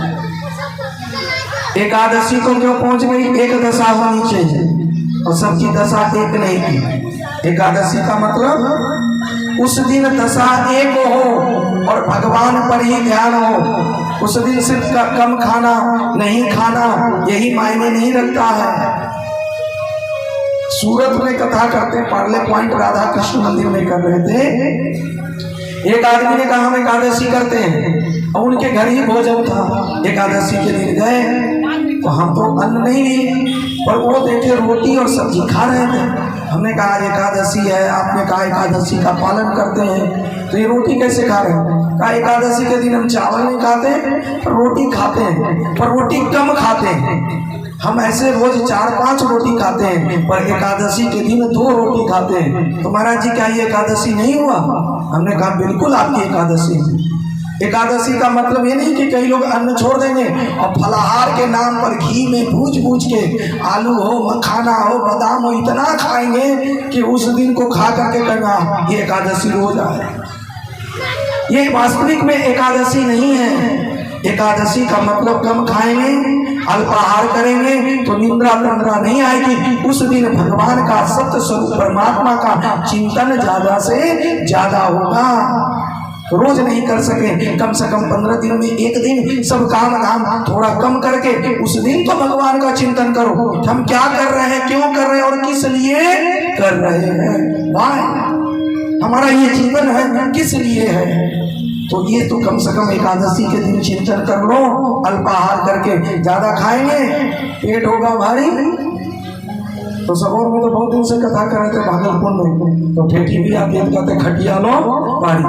एकादशी को क्यों पहुंच गई? एक दशा होनी चाहिए और सबकी दशा एक नहीं थी। एकादशी का मतलब उस दिन दशा एक हो और भगवान पर ही ध्यान हो। उस दिन सिर्फ कम खाना नहीं खाना यही मायने नहीं रखता है। सूरत में कथा करते पार्ले पॉइंट राधा कृष्ण मंदिर में कर रहे थे। एक आदमी ने कहा हम एकादशी करते हैं और उनके घर ही भोजन था। एकादशी के दिन गए तो हम तो अन्न नहीं लिए, पर वो देखे रोटी और सब्जी खा रहे थे। हमने कहा एकादशी है, आपने कहा एकादशी का पालन करते हैं, तो ये रोटी कैसे खा रहे हैं? कहा एकादशी के दिन हम चावल नहीं खाते पर रोटी खाते हैं, पर रोटी कम खाते हैं। हम ऐसे रोज 4-5 रोटी खाते हैं, पर एकादशी के दिन 2 रोटी खाते हैं। तो महाराज जी क्या ये एकादशी नहीं हुआ? हमने कहा बिल्कुल आपकी एकादशी। एकादशी का मतलब ये नहीं कि कई लोग अन्न छोड़ देंगे और फलाहार के नाम पर घी में भूज के आलू हो, मखाना हो, बादाम हो, इतना खाएंगे कि उस दिन को खा करके कहना ये एकादशी रोज आए। ये वास्तविक में एकादशी नहीं है। एकादशी का मतलब कम खाएंगे, अल्पाहार करेंगे तो निंद्रा तंद्रा नहीं आएगी। उस दिन भगवान का सत्य स्वरूप परमात्मा का चिंतन ज्यादा से ज्यादा होगा। रोज नहीं कर सके, कम से कम 15 दिन में एक दिन सब काम धाम थोड़ा कम करके उस दिन तो भगवान का चिंतन करो। हम क्या कर रहे हैं, क्यों कर रहे हैं और किस लिए कर रहे हैं, भाई हमारा ये जीवन है किस लिए है। तो ये तो कम से कम एकादशी के दिन चिंतन कर लो। अल्पाहार करके ज्यादा खाएंगे पेट होगा भारी। तो सबोर में तो बहुत दिन से कथा कर रहे थे भागलपुर में, तो ठेठी भी आती है, कहते खटिया लो भारी।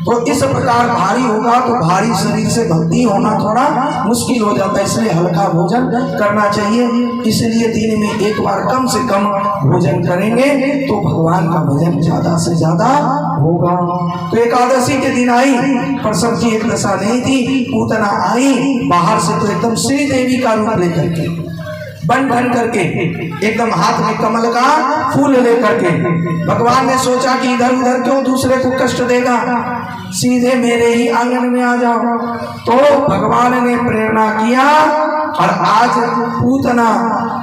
तो इस प्रकार भारी होगा तो भारी शरीर से भक्ति होना थोड़ा मुश्किल हो जाता है, इसलिए हल्का भोजन करना चाहिए। इसलिए दिन में एक बार कम से कम भोजन करेंगे तो भगवान का भजन ज्यादा से ज्यादा होगा। तो एकादशी के दिन आई, पर सबकी एक दशा नहीं थी। पूतना आई बाहर से तो एकदम श्री देवी का रूप लेकर के, बन करके एकदम हाथ में कमल का फूल लेकर के। भगवान ने सोचा कि इधर उधर क्यों दूसरे को कष्ट देगा, सीधे मेरे ही आंगन में आ जाओ। तो भगवान ने प्रेरणा किया और आज पूतना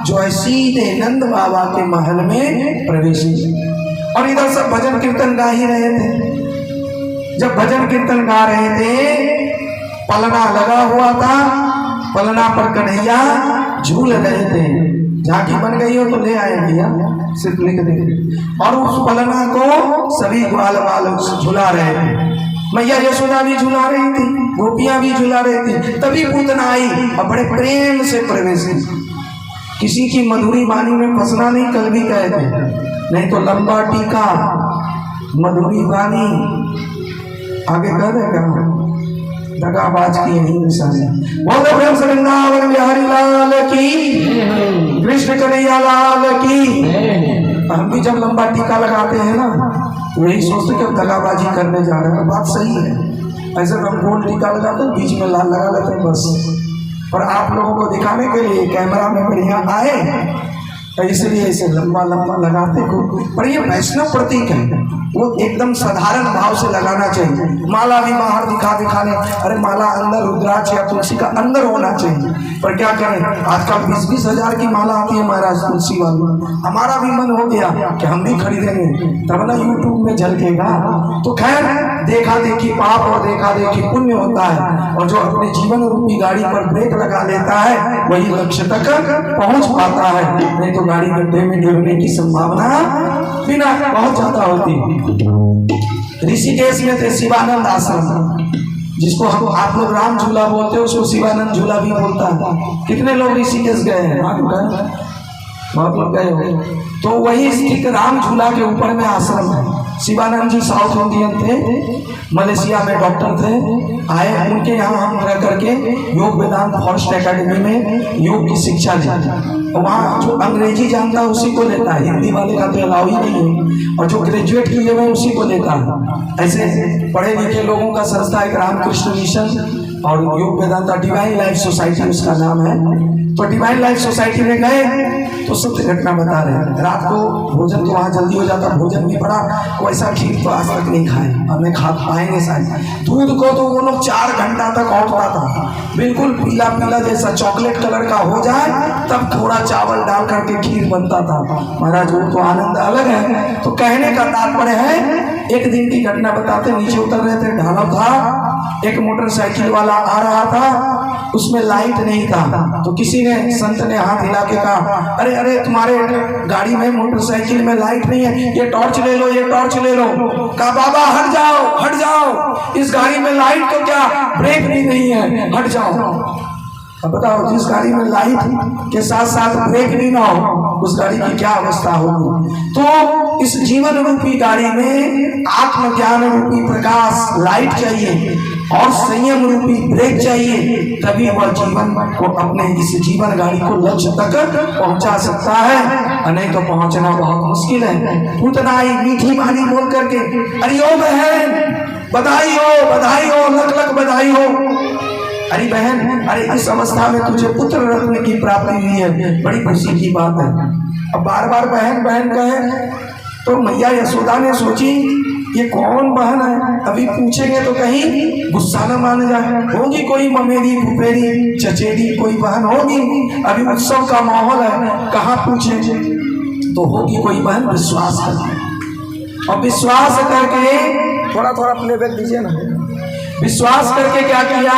जो है सीधे नंद बाबा के महल में प्रवेश की। और इधर सब भजन कीर्तन गा ही रहे थे। जब भजन कीर्तन गा रहे थे, पलना लगा हुआ था, पलना पर कन्हैया झूल रहे थे। झांकी बन गई हो तो ले आए भैया, सिर्फ लिख दे। और उस पलना को सभी ग्वाल वाल झुला रहे थे। मैया यशोदा भी झुला रही थी, गोपियां भी झुला रही थी। तभी पूतना आई और बड़े प्रेम से प्रवेश की। किसी की मधुरी वाणी में फंसना नहीं, कल भी कहे थे, नहीं तो लंबा टीका मधुरी वाणी आगे कह देगा दगाबाज की यही निशानी। बोलो प्रेम से वृंदावन बिहारी लाल की, कृष्ण कन्हैया लाल की। हम भी जब लंबा टीका लगाते हैं ना, यही सोचते कि दगाबाजी करने जा रहे हैं। बात सही है, ऐसे हम गोल टीका लगाते हैं, बीच में लाल लगा लेते हैं, बस और आप लोगों को दिखाने के लिए कैमरा में बढ़िया आए तो इसलिए इसे लंबा लंबा लगाते को। पर ये वैष्णव प्रतीक है, वो एकदम साधारण भाव से लगाना चाहिए। माला भी बाहर दिखा ले, अरे माला अंदर रुद्राक्ष या तुलसी का अंदर होना चाहिए। पर क्या करें, आजकल 20-20 हजार की माला आती है महाराज तुलसी वाली। हमारा भी मन हो गया कि हम भी खरीदेंगे, तब ना यूट्यूब में झलकेगा। तो खैर देखा देखी पाप और देखा देखी पुण्य होता है, और जो अपने जीवन रूपी गाड़ी पर ब्रेक लगा लेता है वही लक्ष्य तक पहुंच पाता है। नहीं तो गाड़ी गड्ढे में गिरने की संभावना बिना बहुत ज्यादा होती है। ऋषिकेश में थे शिवानंद आश्रम, जिसको हम आप लोग राम झूला बोलते हो, उसको शिवानंद झूला भी बोलता है। कितने लोग ऋषिकेश गए हैं? बहुत लोग गए हो। तो वही स्थित राम झूला के ऊपर में आश्रम है। शिवानंद जी साउथ इंडियन थे, मलेशिया में डॉक्टर थे, आए उनके यहाँ हम रह करके योग वेदांत फॉरेस्ट एकेडमी में योग की शिक्षा ली। वहाँ जो अंग्रेजी जानता है उसी को लेता है, हिंदी वाले का तो अलाउ ही नहीं है, और जो ग्रेजुएट किए हुए उसी को लेता है। ऐसे पढ़े लिखे लोगों का संस्था एक रामकृष्ण मिशन और योग वेदांता डिवाइन लाइफ सोसाइटी उसका नाम है। तो डिवाइन लाइफ सोसाइटी में गए तो सत्य घटना बता रहे हैं। रात को भोजन तो वहाँ जल्दी हो जाता, भोजन भी पड़ा, वैसा खीर तो आज तक नहीं खाए और नहीं खा पाएंगे शायद। दूध को तो वो लोग 4 घंटा तक औंठता था, बिल्कुल पीला पीला जैसा चॉकलेट कलर का हो जाए तब थोड़ा चावल डाल करके खीर बनता था। महाराज वो तो आनंद अलग है। तो कहने का तात्पर्य है, एक दिन की घटना बताते, नीचे उतर रहे थे, ढाला था, एक मोटरसाइकिल वाला आ रहा था, उसमें लाइट नहीं था। तो किसी ने संत ने हाथ हिला के कहा, अरे अरे तुम्हारे गाड़ी में मोटरसाइकिल में लाइट नहीं है, ये टॉर्च ले लो, ये टॉर्च ले लो। कहा बाबा हट जाओ हट जाओ, इस गाड़ी में लाइट तो क्या ब्रेक भी नहीं है, हट जाओ। अब बताओ, जिस गाड़ी में लाइट के साथ साथ ब्रेक भी ना हो उस गाड़ी की क्या अवस्था होगी। तो इस जीवन रूपी गाड़ी में आत्मज्ञान रूपी प्रकाश लाइट चाहिए और संयम रूपी ब्रेक चाहिए, तभी वह जीवन को अपने इस जीवन गाड़ी को लक्ष्य तक पहुंचा सकता है, नहीं तो पहुंचना बहुत मुश्किल है। उतना ही मीठी वाणी बोल करके, अरे ओ बहन बधाई हो, लख लख बधाई हो। अरे बहन, अरे इस अवस्था में तुझे पुत्र रत्न की प्राप्ति हुई है, बड़ी खुशी की बात है। अब बार बार बहन बहन कहे तो मैया यशोदा ने सोची ये कौन बहन है, अभी पूछेंगे तो कहीं गुस्सा न मान जाए, होगी कोई ममेरी फुफेरी चचेरी कोई बहन होगी, अभी उत्सव का माहौल है, कहाँ पूछे, तो होगी कोई बहन विश्वास करके। और विश्वास करके थोड़ा थोड़ा प्लेबैक दीजिए ना, विश्वास करके क्या किया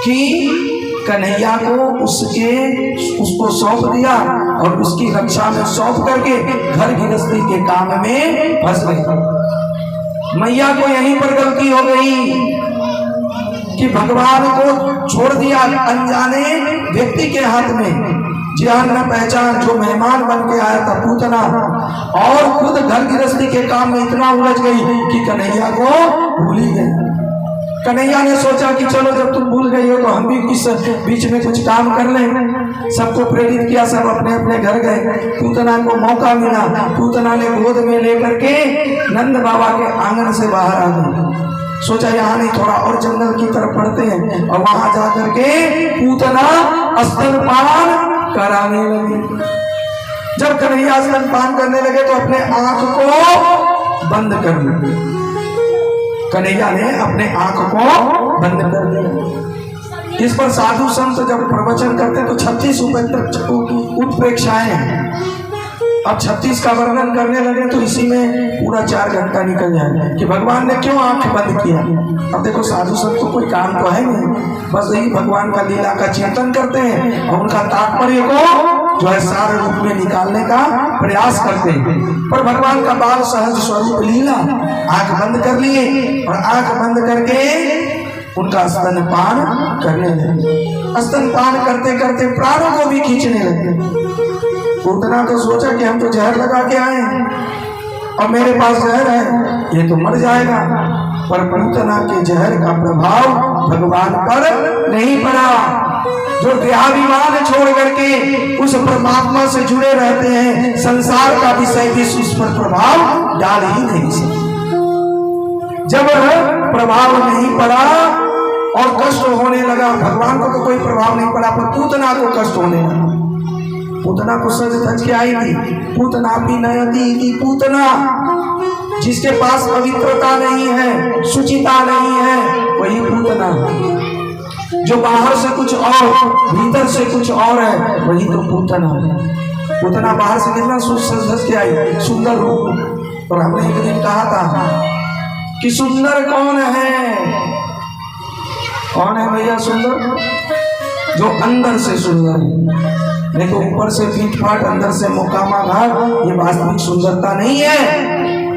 कि कन्हैया को उसको सौंप दिया और उसकी रक्षा में सौंप करके घर गृहस्थी के काम में फंस गई। मैया को यहीं पर गलती हो गई कि भगवान को छोड़ दिया अनजाने व्यक्ति के हाथ में, जान न पहचान जो मेहमान बन के आया था पूतना, और खुद घर गृहस्थी के काम में इतना उलझ गई कि कन्हैया को भूल ही गई। कन्हैया ने सोचा कि चलो जब तुम भूल गई हो तो हम भी इस बीच में कुछ काम कर लें। सबको प्रेरित किया, सब अपने अपने घर गए। पूतना को मौका मिला, पूतना ने गोद में लेकर के नंद बाबा के आंगन से बाहर आ गई। सोचा यहाँ नहीं, थोड़ा और जंगल की तरफ बढ़ते हैं, और वहां जाकर के पूतना स्तनपान कराने लगी। जब कन्हैया स्तनपान करने लगे तो अपने आंख को बंद कर ली। कन्हैया ने अपने आंख को बंद कर दिया। इस पर साधु संत जब प्रवचन करते तो 36 उत्प्रेक्षाएं हैं। अब 36 का वर्णन करने लगे तो इसी में पूरा 4 घंटा निकल जाएगा कि भगवान ने क्यों आंख बंद किया। अब देखो साधु संत को कोई काम तो है नहीं, बस यही भगवान का लीला का चिंतन करते हैं और उनका तात्पर्य को जो है सारे रूप में निकालने का प्रयास करते हैं। पर भगवान का बाल सहज स्वरूप लीला, आंख बंद कर लिए और आंख बंद करके उनका स्तनपान करने लगे। स्तनपान करते करते प्राणों को भी खींचने लगे। पूतना तो सोचा कि हम तो जहर लगा के आए हैं और मेरे पास जहर है, ये तो मर जाएगा। पर पूतना के जहर का प्रभाव भगवान पर नहीं पड़ा। जो देहाभिमान छोड़ करके उस परमात्मा से जुड़े रहते हैं, संसार का विषय भी उस पर प्रभाव डाल ही नहीं सकते। जब प्रभाव नहीं पड़ा और कष्ट होने लगा। भगवान को तो कोई प्रभाव नहीं पड़ा, पर पूतना को कष्ट होने लगा। पूतना को सज धज के आई थी, पूतना भी नयती थी। पूतना जिसके पास पवित्रता नहीं है, शुचिता नहीं है, वही पूतना। जो बाहर से कुछ और भीतर से कुछ और है, वही तो पूतना है। पूतना बाहर से कितना सज धज के आई, सुंदर रूप। और हमने एक दिन कहा था कि सुंदर कौन है? कौन है भैया सुंदर? जो अंदर से सुंदर है। देखो ऊपर से पीठ फाट, अंदर से मोकामा घाट, ये वास्तविक सुंदरता नहीं है।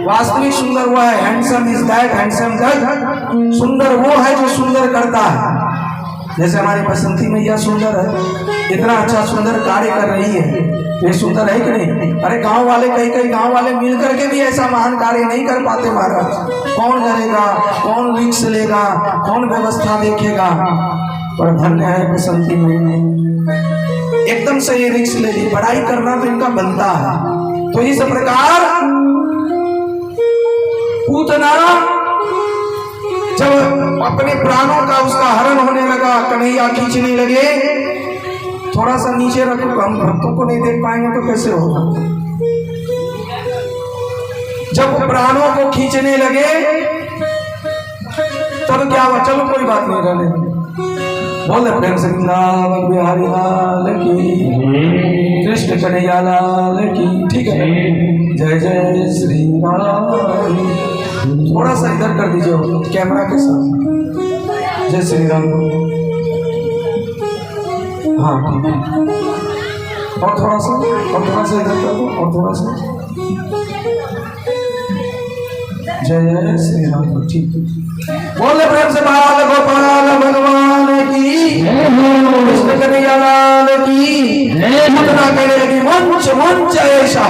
वास्तविक सुंदर वो है, handsome is that, handsome that. सुंदर वो है जो सुंदर करता है। जैसे हमारी बसंती मैया सुंदर है, इतना अच्छा सुंदर कार्य कर रही है, ये सुंदर है कि नहीं? अरे गांव वाले, कई गांव वाले मिल करके भी ऐसा महान कार्य नहीं कर पाते महाराज। कौन करेगा? कौन रिक्स लेगा? कौन व्यवस्था देखेगा? पर धन्य है बसंती मैया, एकदम से ये रिक्स ले ली। बड़ाई करना तो इनका बनता है। तो इस प्रकार पूतना जब अपने प्राणों का उसका हरण होने लगा, कन्हैया खींचने लगे, थोड़ा सा नीचे रखो, हम भक्तों को नहीं देख पाएंगे तो कैसे होगा। जब प्राणों को खींचने लगे तब क्या हुआ? चलो कोई बात नहीं, रहने बोले प्रेम से वृंदावन बिहारी लाल की, कृष्ण कन्हैया लाल की। ठीक है, जय जय श्री राम। थोड़ा सा इधर कर दीजिए कैमरा के साथ। जय श्री राम। हाँ ठीक है, और थोड़ा सा इधर कर दो, और थोड़ा सा। जय जय श्री राम। ठीक है, बोले प्रेम से बाल गोपाल भगवान की, कृष्ण कन्हैया लाल की। पूतना कहने लगी मंच मंच ऐसा,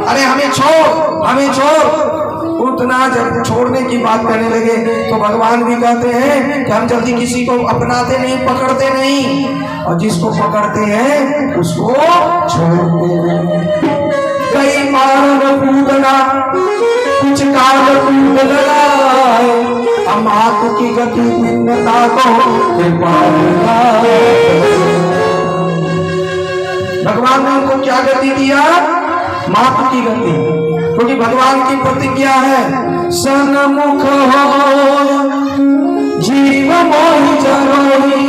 अरे हमें छोड़। पूतना जब छोड़ने की बात करने लगे तो भगवान भी कहते हैं कि हम जल्दी किसी को अपनाते नहीं, पकड़ते नहीं, और जिसको पकड़ते हैं उसको छोड़ते हैं। कई बार पूतना कुछ काल कूद लगाए, मात की गति भिन्नता को भगवान ने उनको क्या गति दिया? मात की गति, क्योंकि भगवान की प्रतिज्ञा है सन्मुख हो जीव मोहि जरोहि,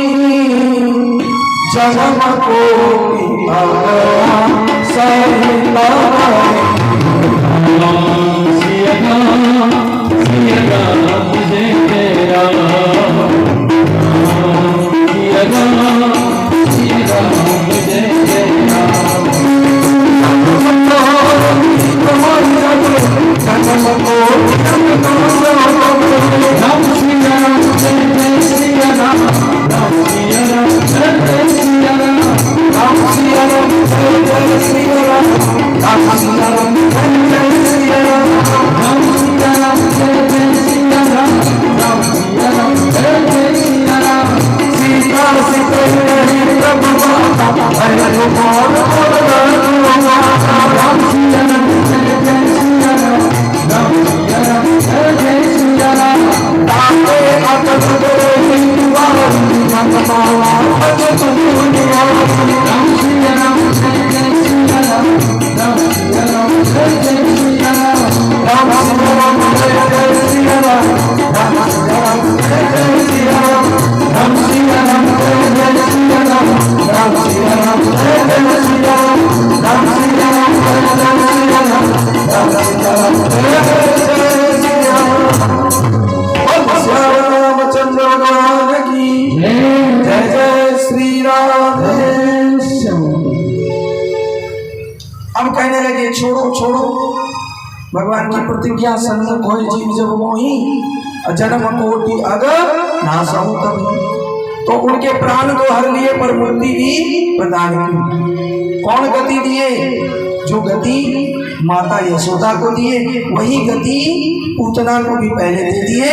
जन्म को सहिता भगवान की प्रतिज्ञा सन्मुख होय जीव जब मोहि, जन्म कोटि अगर नासहु तभी। तो उनके प्राण तो हर लिए पर मुक्ति भी प्रदान की। कौन गति दिए? जो गति माता यशोदा को दिए, वही गति पूतना को भी पहले दे दिए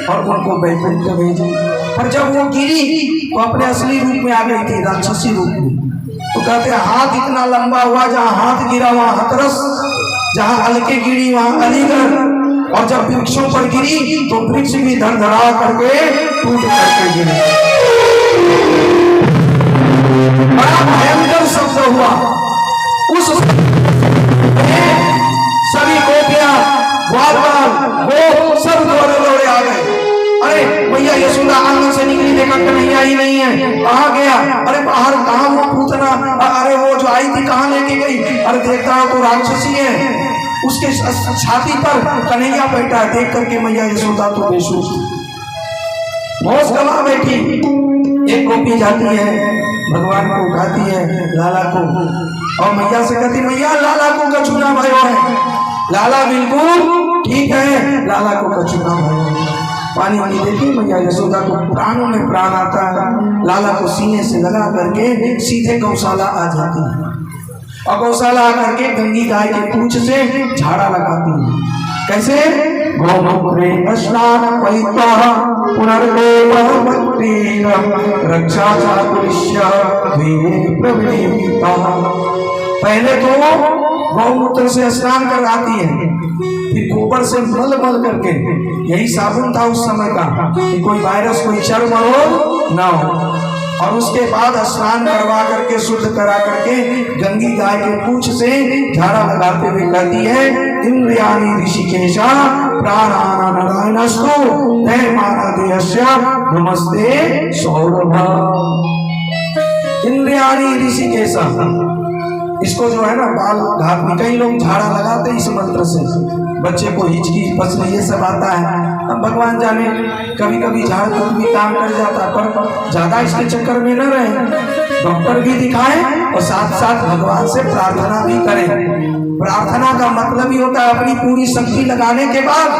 और उनको वैकुंठ भेजे। पर जब वो गिरी तो अपने असली रूप में आ गई थी, राक्षसी रूप में। तो कहते हाथ इतना लंबा हुआ, जहाँ हाथ गिरा वहाँ हथरस, जहाँ अलके गिरी वहाँ अलीगढ़। और जब वृक्षों पर गिरी तो वृक्ष भी धड़धड़ा करके टूट करके गिरे। बड़ा भयंकर शब्द हुआ। उस सभी गोपियां वो सब दौड़े दौड़े आ गए। अरे भैया यशोदा आंगन से निकली, देखा कन्हैया ही नहीं है, कहाँ गया? अरे बाहर कहाँ वो पूतना, अरे वो जो आई थी कहाँ लेके गई? अरे देखता हो तो राक्षसी है, उसके छाती पर कन्हैया बैठा है। देख करके मैया यशोदा तो बेहोश होश गवा बैठी। एक गोपी जाती है, भगवान को उठाती है, लाला को, और मैया से कहती मैया लाला को कछुना भयो है। लाला बिल्कुल ठीक है, लाला को कछुना भयो है। पानी वानी देती मैया यशोदा को प्राणों में प्राण आता है। लाला को सीने से लगा करके सीधे गौशाला आ जाती है, और गौशाला आकर के गंगी गाय के पूंछ से झाड़ा लगाती है। कैसे? गौमूत्रे स्नान पयित्वा पुनर्लेपः भक्तिरं रक्षा चातुर्य प्रवृत्ता। पहले तो गौमूत्र से स्नान करवाती है, फिर गोबर से मल मल करके, यही साबुन था उस समय का कि कोई वायरस कोई चर्म रोग ना हो, और उसके बाद स्नान करवा करके शुद्ध करा करके गंगी गाय के पूंछ से झाड़ा लगाते हुए कहती है इंद्रियाणि ऋषिकेशा प्राणान नारायणस्तु नैमानदेयस्य नमस्ते सौरभ। इंद्रियाणि ऋषिकेशा, इसको जो है ना बाल घाट में कई लोग झाड़ा लगाते इस मंत्र से, बच्चे को हिचकी पसली ये सब आता है। अब भगवान जाने कभी कभी झाड़ फूक भी काम कर जाता, पर ज्यादा इसके चक्कर में न रहे, डॉक्टर भी दिखाएं और साथ साथ भगवान से प्रार्थना भी करें। प्रार्थना का मतलब ही होता है अपनी पूरी शक्ति लगाने के बाद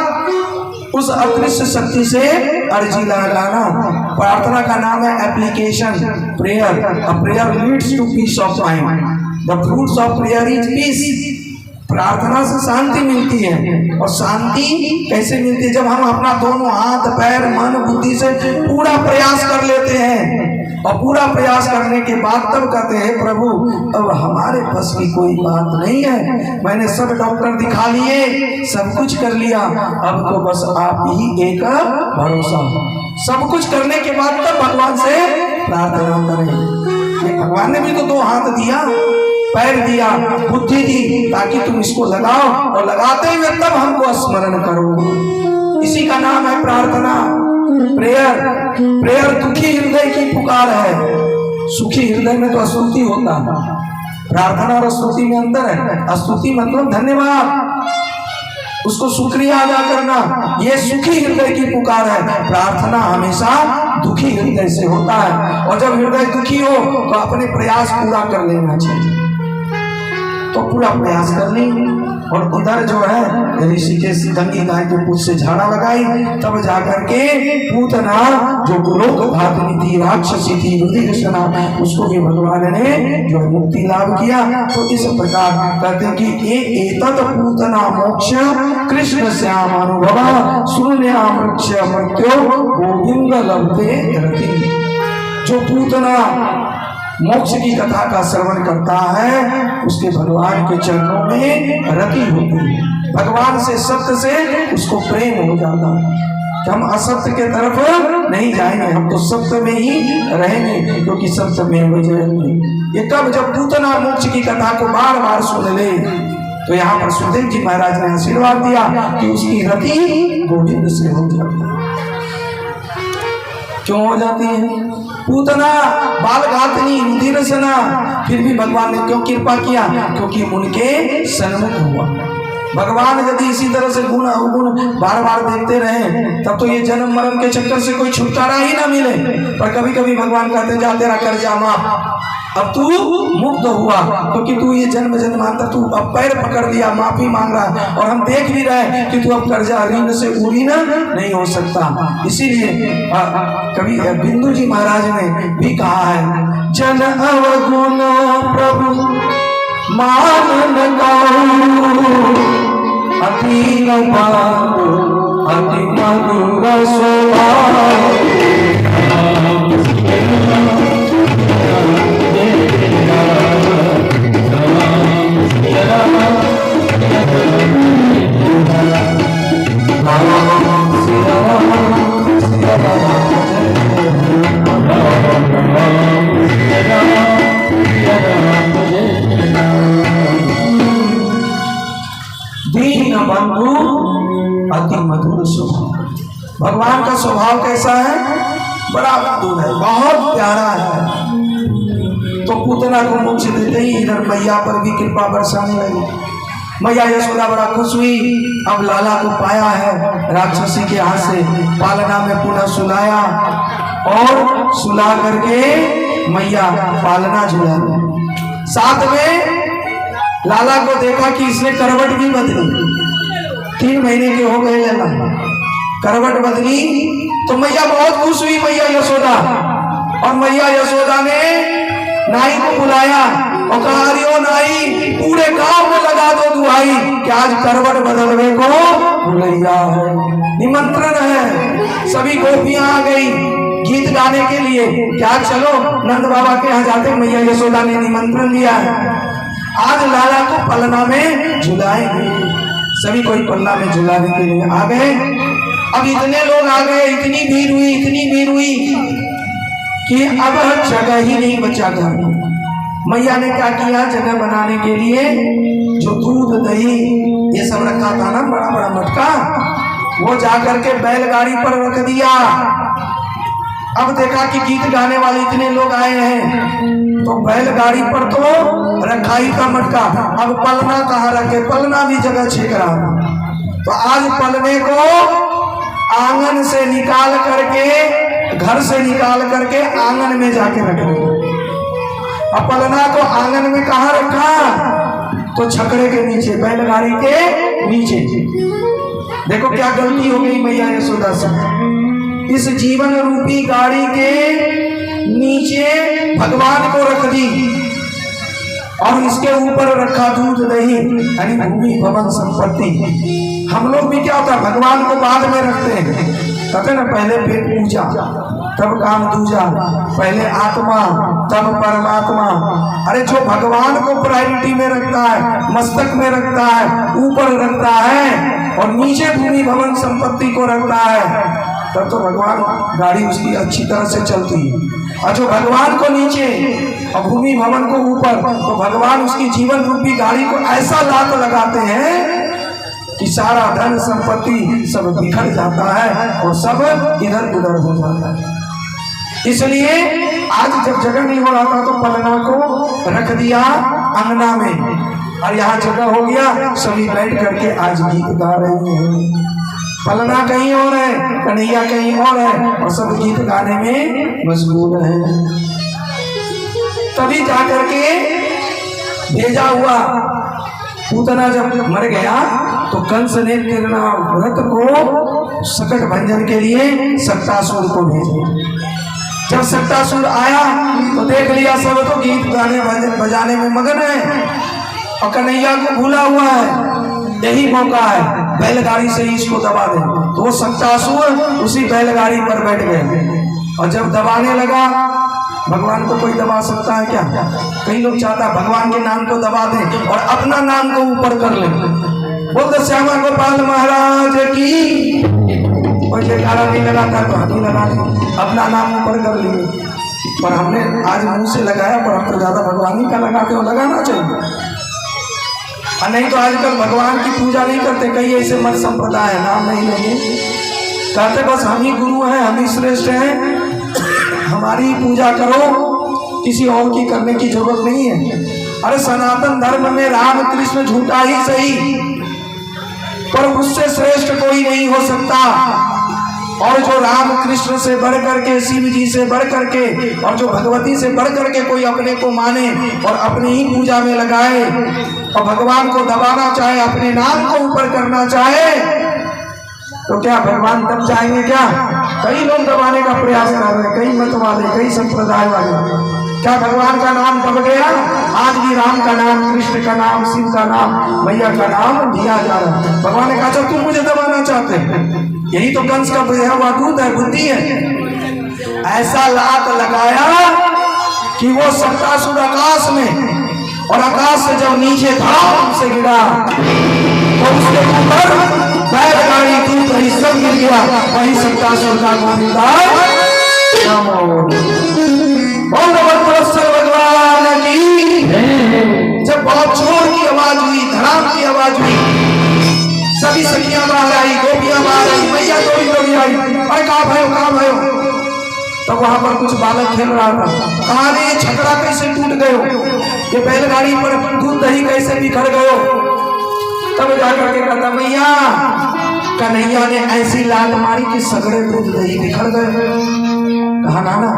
उस अदृश्य शक्ति से अर्जी लगाना। प्रार्थना का नाम है application, prayer. Prayer leads to peace of mind. The fruits of prayer is peace. प्रार्थना से शांति मिलती है, और शांति कैसे मिलती है? जब हम अपना दोनों हाथ पैर मन बुद्धि से पूरा प्रयास कर लेते हैं, और पूरा प्रयास करने के बाद तब कहते हैं प्रभु अब हमारे बस की कोई बात नहीं है, मैंने सब डॉक्टर दिखा लिए, सब कुछ कर लिया, अब तो बस आप ही एक भरोसा। सब कुछ करने के बाद तब भगवान से प्रार्थना करें। भगवान ने भी तो दो हाथ दिया, पैर दिया, बुद्धि दी, ताकि तुम इसको लगाओ, और लगाते हुए तब हमको स्मरण करो। इसी का नाम है प्रार्थना, प्रेयर। प्रेयर दुखी हृदय की पुकार है। सुखी हृदय में तो स्तुति होता है, प्रार्थना और स्तुति में अंतर है। स्तुति मतलब धन्यवाद, उसको शुक्रिया अदा करना, ये सुखी हृदय की पुकार है। प्रार्थना हमेशा दुखी हृदय से होता है, और जब हृदय दुखी हो तो अपने प्रयास पूरा कर लेना चाहिए। तो पूरा प्रयास कर ली, और उधर जो है ऋषिकेश गंगी गाय के पूंछ से झाड़ा लगाई, तब जाकर के पूतना जो लोक भागनी थी, राक्षसी थी, रुधिरसना, उसको भी भगवान ने जो मुक्ति लाभ किया। तो इस प्रकार कहते हैं कि ये एतत् पूतना मोक्ष कृष्ण श्याम अनुभव शून्यामृक्ष मृत्यो गोविंद लभते रति। जो पूतना मोक्ष की कथा का श्रवण करता है उसके भगवान के चरणों में रति होती है, भगवान से सत्य से उसको प्रेम हो जाता है कि हम असत्य के तरफ नहीं जाएंगे, हम तो सत्य में ही रहेंगे, क्योंकि सत्य में वजह। ये कब? जब पूतना मोक्ष की कथा को बार बार सुन ले। तो यहाँ पर सुखदेव जी महाराज ने आशीर्वाद दिया कि उसकी रति गोविंद से हो जाती है। क्यों हो जाती है? पूतना बालघातनी रुधिरसना, फिर भी भगवान ने क्यों कृपा किया? क्योंकि उनके सन्मुख हुआ। भगवान यदि इसी तरह से गुण अवगुण बार बार देखते रहे तब तो ये जन्म मरण के चक्कर से कोई छुटकारा ही ना मिले। पर कभी कभी भगवान कहते जा तेरा कर्जा माफ, अब तू मुक्त हुआ, क्योंकि तू ये जन्म जन्मांतर तू अब पैर पकड़ लिया, माफी मांग रहा है, और हम देख भी रहे कि तू अब कर्जा ऋण से उड़ी ना नहीं हो सकता। इसीलिए कभी बिंदु जी महाराज ने भी कहा है, जन अवगुण प्रभु मान अति अति मधुर स्वभाव। भगवान का स्वभाव कैसा है? बड़ा मधुर है, बहुत प्यारा है। तो पूतना को मोक्ष देते ही इधर मैया पर भी कृपा बरसाने लगी। मैया यशोदा बड़ा खुश हुई, अब लाला को पाया है राक्षसी के हाथ से, पालना में पुनः सुलाया और सुला करके मैया पालना झुला। साथ में लाला को देखा कि इसने करवट भी बदली, 3 महीने के हो गए लाला, करवट बदली। तो मैया बहुत खुश हुई मैया यशोदा, और मैया यशोदा ने नाई को बुलाया और कहा, अरे नाई, पूरे गांव में लगा दो दुहाई कि आज करवट बदलने को भुलैया है, निमंत्रण है। सभी गोपियां आ गई गीत गाने के लिए, क्या चलो नंद बाबा के यहाँ जाते। मैया यशोदा ने निमंत्रण दिया है, आज लाला को पलना में झुलाएंगे। सभी कोई पलना में झुलाने के लिए आ गए। अब इतने लोग आ गए, इतनी भीड़ हुई कि अब जगह ही नहीं बचा घर। मैया ने क्या किया, जगह बनाने के लिए जो दूध दही ये सब रखा था ना, बड़ा बड़ा मटका, वो जाकर के बैलगाड़ी पर रख दिया। अब देखा कि गीत गाने वाले इतने लोग आए हैं, तो बैलगाड़ी पर तो रखा ही था मटका, अब पलना कहाँ रखे, पलना भी जगह छेक रहा। तो आज पलने को आंगन से निकाल करके, घर से निकाल करके आंगन में जाके रख दिया। अब पलना को आंगन में कहाँ रखा, तो छकड़े के नीचे, बैलगाड़ी के नीचे। देखो क्या गलती हो गई मैया यशोदा से, इस जीवन रूपी गाड़ी के नीचे भगवान को रख दी और इसके ऊपर रखा दूध दही, यानी भूमि भवन संपत्ति। हम लोग भी क्या होता है, भगवान को बाद में रखते हैं, कहते ना पहले पेट पूजा तब काम दूजा, पहले आत्मा तब परमात्मा। अरे जो भगवान को प्रायोरिटी में रखता है, मस्तक में रखता है, ऊपर रखता है और नीचे भूमि भवन संपत्ति को रखता है, तब तो भगवान गाड़ी उसकी अच्छी तरह से चलती है। और जो भगवान को नीचे और भूमि भवन को ऊपर, तो भगवान उसकी जीवन रूपी गाड़ी को ऐसा लात लगाते हैं कि सारा धन संपत्ति सब बिखर जाता है और सब इधर उधर हो जाता है। इसलिए आज जब जगह नहीं हो रहा था तो पलना को रख दिया अंगना में, और यहाँ जगह हो गया, सभी बैठ करके आज गीत गा रहे हैं। पलना कहीं और है, कन्हैया कहीं और है, और सब गीत गाने में मशगूल है। तभी जाकर के भेजा हुआ पूतना जब मर गया तो कंस ने व्रत को सकट भंजन के लिए सत्तासुर को भेजा। जब सत्तासुर आया तो देख लिया सब तो गीत गाने बजाने में मगन है और कन्हैया को भूला हुआ है, यही मौका है, बैलगाड़ी से ही इसको दबा दे। तो वो सत्तासुर उसी बैलगाड़ी पर बैठ गए, और जब दबाने लगा, भगवान को कोई दबा सकता है क्या? कई लोग चाहता है भगवान के नाम को दबा दें और अपना नाम को ऊपर कर ले। बोलते श्यामा गोपाल महाराज की, कोई जयकारा नहीं लगाता तो हाथी लगा दे, अपना नाम ऊपर कर लिए। पर हमने आज मुंह से लगाया, पर हम तो ज्यादा भगवान ही का लगाते हो, लगाना चाहिए। और नहीं तो आजकल भगवान की पूजा नहीं करते, कई ऐसे मत संप्रदाय है, नाम नहीं लेंगे, कहते बस हम ही गुरु हैं, हम ही श्रेष्ठ हैं, हमारी पूजा करो, किसी और की करने की जरूरत नहीं है। अरे सनातन धर्म में राम कृष्ण झूठा ही सही, पर उससे श्रेष्ठ कोई नहीं हो सकता। और जो राम कृष्ण से बढ़ करके, शिव जी से बढ़ करके और जो भगवती से बढ़ करके कोई अपने को माने और अपनी ही पूजा में लगाए और भगवान को दबाना चाहे, अपने नाम को ऊपर करना चाहे, तो क्या भगवान दब जाएंगे क्या? कई लोग दबाने का प्रयास कर रहे हैं, कई मत वाले, कई संप्रदाय वाले। क्या भगवान का नाम दब गया? आज भी राम का नाम, कृष्ण का नाम, शिव का नाम, मैया का नाम दिया जा रहा है। भगवान ने कहा जब तुम मुझे दबाना चाहते हैं, यही तो कंस का वादूत है, बुद्धि है। ऐसा लात लगाया कि वो सत्तासुर आकाश में, और आकाश से जब नीचे धाम से गिरा तो उसके ऊपर बैलगाड़ी दूध दही सब गिर गया। वही सत्तासुर का गोविंदा भगवान की। जब बहुत जोर की आवाज हुई, धड़ाम की आवाज हुई, सभी सखियां बाहर आई, गोपियां बाहर आई, मैया दौड़ी दौड़ी आई, कहा भयो। तब वहां पर कुछ बालक खेल रहा था। कहा रे ये छकड़ा कैसे टूट गयो, ये बैलगाड़ी पर दूध दही कैसे बिखर गयो। तब जाकर के कहता मैया कन्हैया ने ऐसी लात मारी कि सगड़े दूध दही बिखर गए। कहा नाना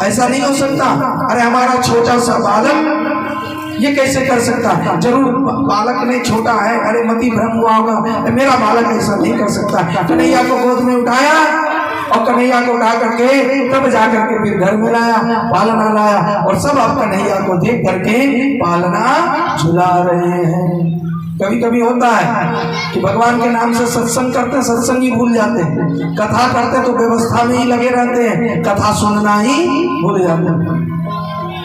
ऐसा नहीं हो सकता, अरे हमारा छोटा सा बालक ये कैसे कर सकता है, जरूर बालक ने छोटा है, अरे मति भ्रम हुआ होगा, मेरा बालक ऐसा नहीं कर सकता। कन्हैया को गोद में उठाया और कन्हैया को उठा करके तब जाकर के फिर घर में लाया, पालना लाया और सब अब कन्हैया को देख करके पालना झुला रहे हैं। कभी कभी होता है कि भगवान के नाम से सत्संग करते, सत्संग ही भूल जाते हैं, कथा करते तो व्यवस्था में ही लगे रहते हैं, कथा सुनना ही भूल जाते हैं।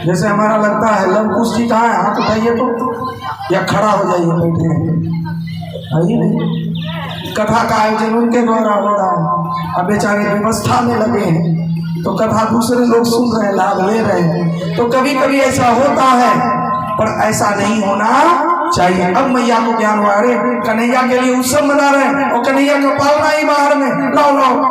जैसे हमारा लगता है लव कुश जी कहाँ है, हाथ उठाइए तो, या खड़ा हो जाइए बैठे नहीं। कथा का आयोजन उनके द्वारा हो रहा है, अब बेचारे व्यवस्था में लगे हैं तो कथा दूसरे लोग सुन रहे हैं, लाभ ले रहे हैं। तो कभी कभी ऐसा होता है, पर ऐसा नहीं होना चाहिए। अब मैया को ज्ञान हुआ, अरे कन्हैया के लिए उत्सव मना रहे हैं और कन्हैया को पालना ही बाहर में, लाओ।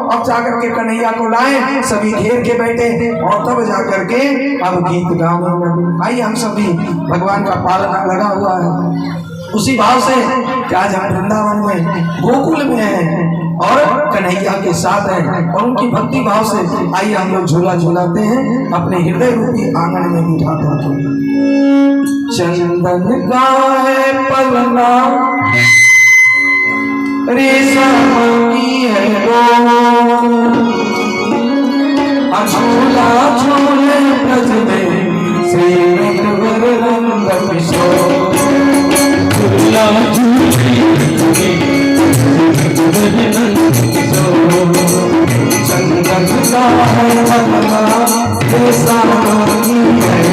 अब जाकर के कन्हैया को लाए, सभी घेर के बैठे और तब जाकर के अब गीत गाने लगे। आइए हम सभी भगवान का पालना लगा हुआ है उसी भाव से कि आज हम वृंदावन में गोकुल में हैं और कन्हैया के साथ हैं और उनकी भक्ति भाव से आइए हम लोग झूला झूलाते हैं अपने हृदय रूपी आंगन में बिठा करके। चंदन का है पलना रेशम की है झूला झूले ब्रज में श्री नंद किशोर। झूला चंदन का है पलना रेशम की है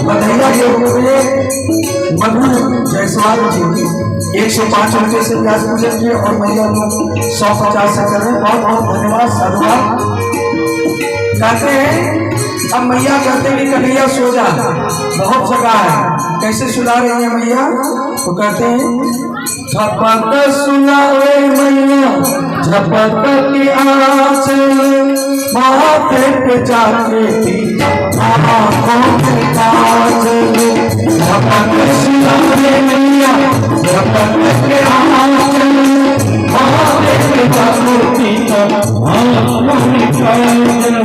बधैया के रूप में मधु जायसवाल जी 105 रुपये से व्यास पूजन किए और महिला लोग 150 से कर रहे हैं। बहुत धन्यवाद, साधुवाद। कहते हैं अब मैया कहते हैं कि कन्हैया सो जा, बहुत जगह है, कैसे सुला रही है मैया? तो कहते हैं झपक सुनावे मैया झपक की आंचल माथे पे जाके थी आँखों के काजल झपक सुनावे मैया झपक की आंचल माथे पे जाके थी आँखों के काजल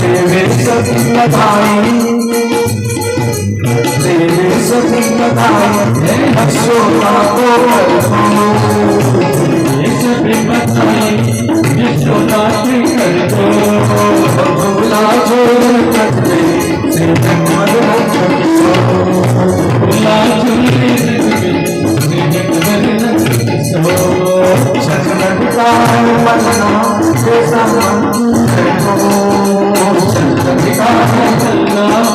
तेरे सभी बधाई तेरे सभी बधाई अशोका को सभी बधाई यशोदा की कर दो भोला जोड़ करते से जगमग भोला जोड़े से जगमग जगमग का बना कैसा मन जगमग का बना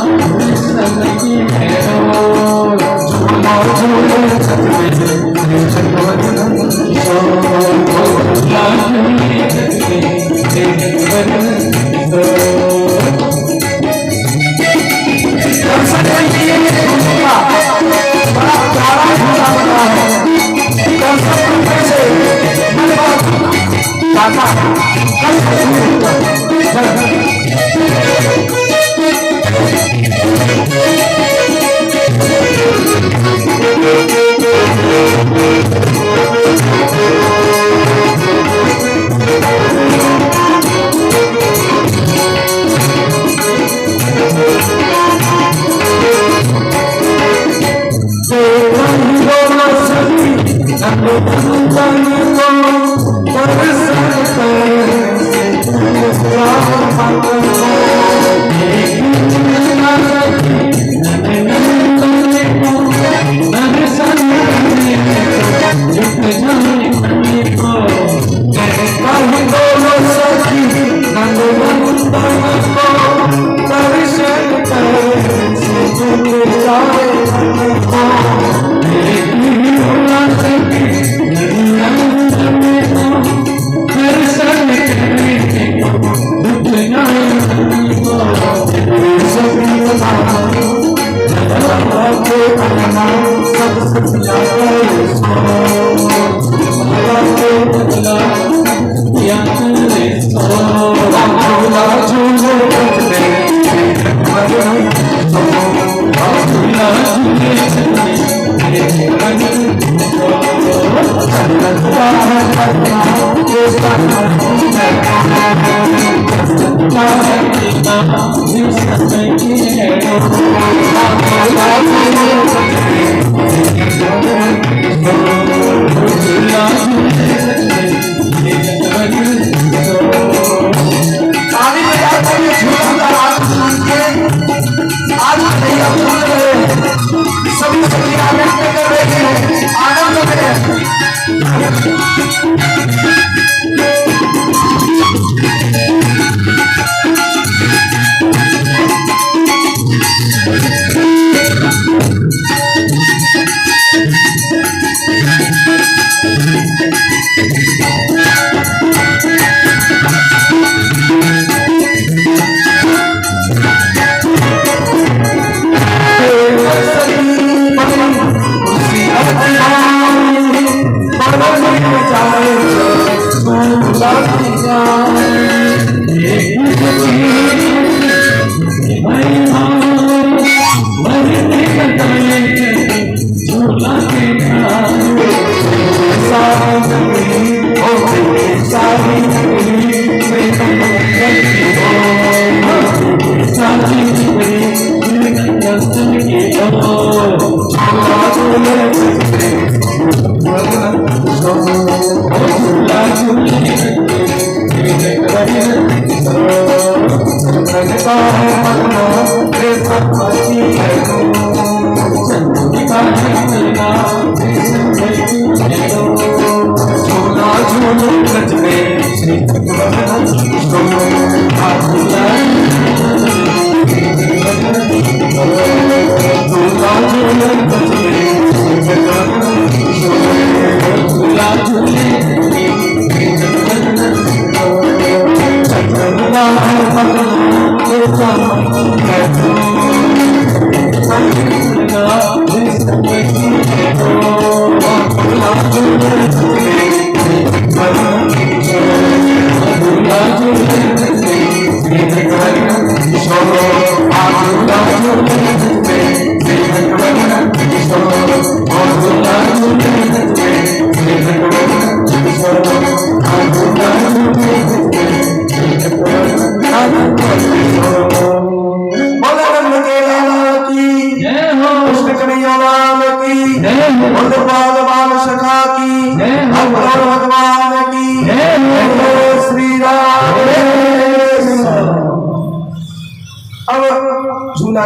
Thank you.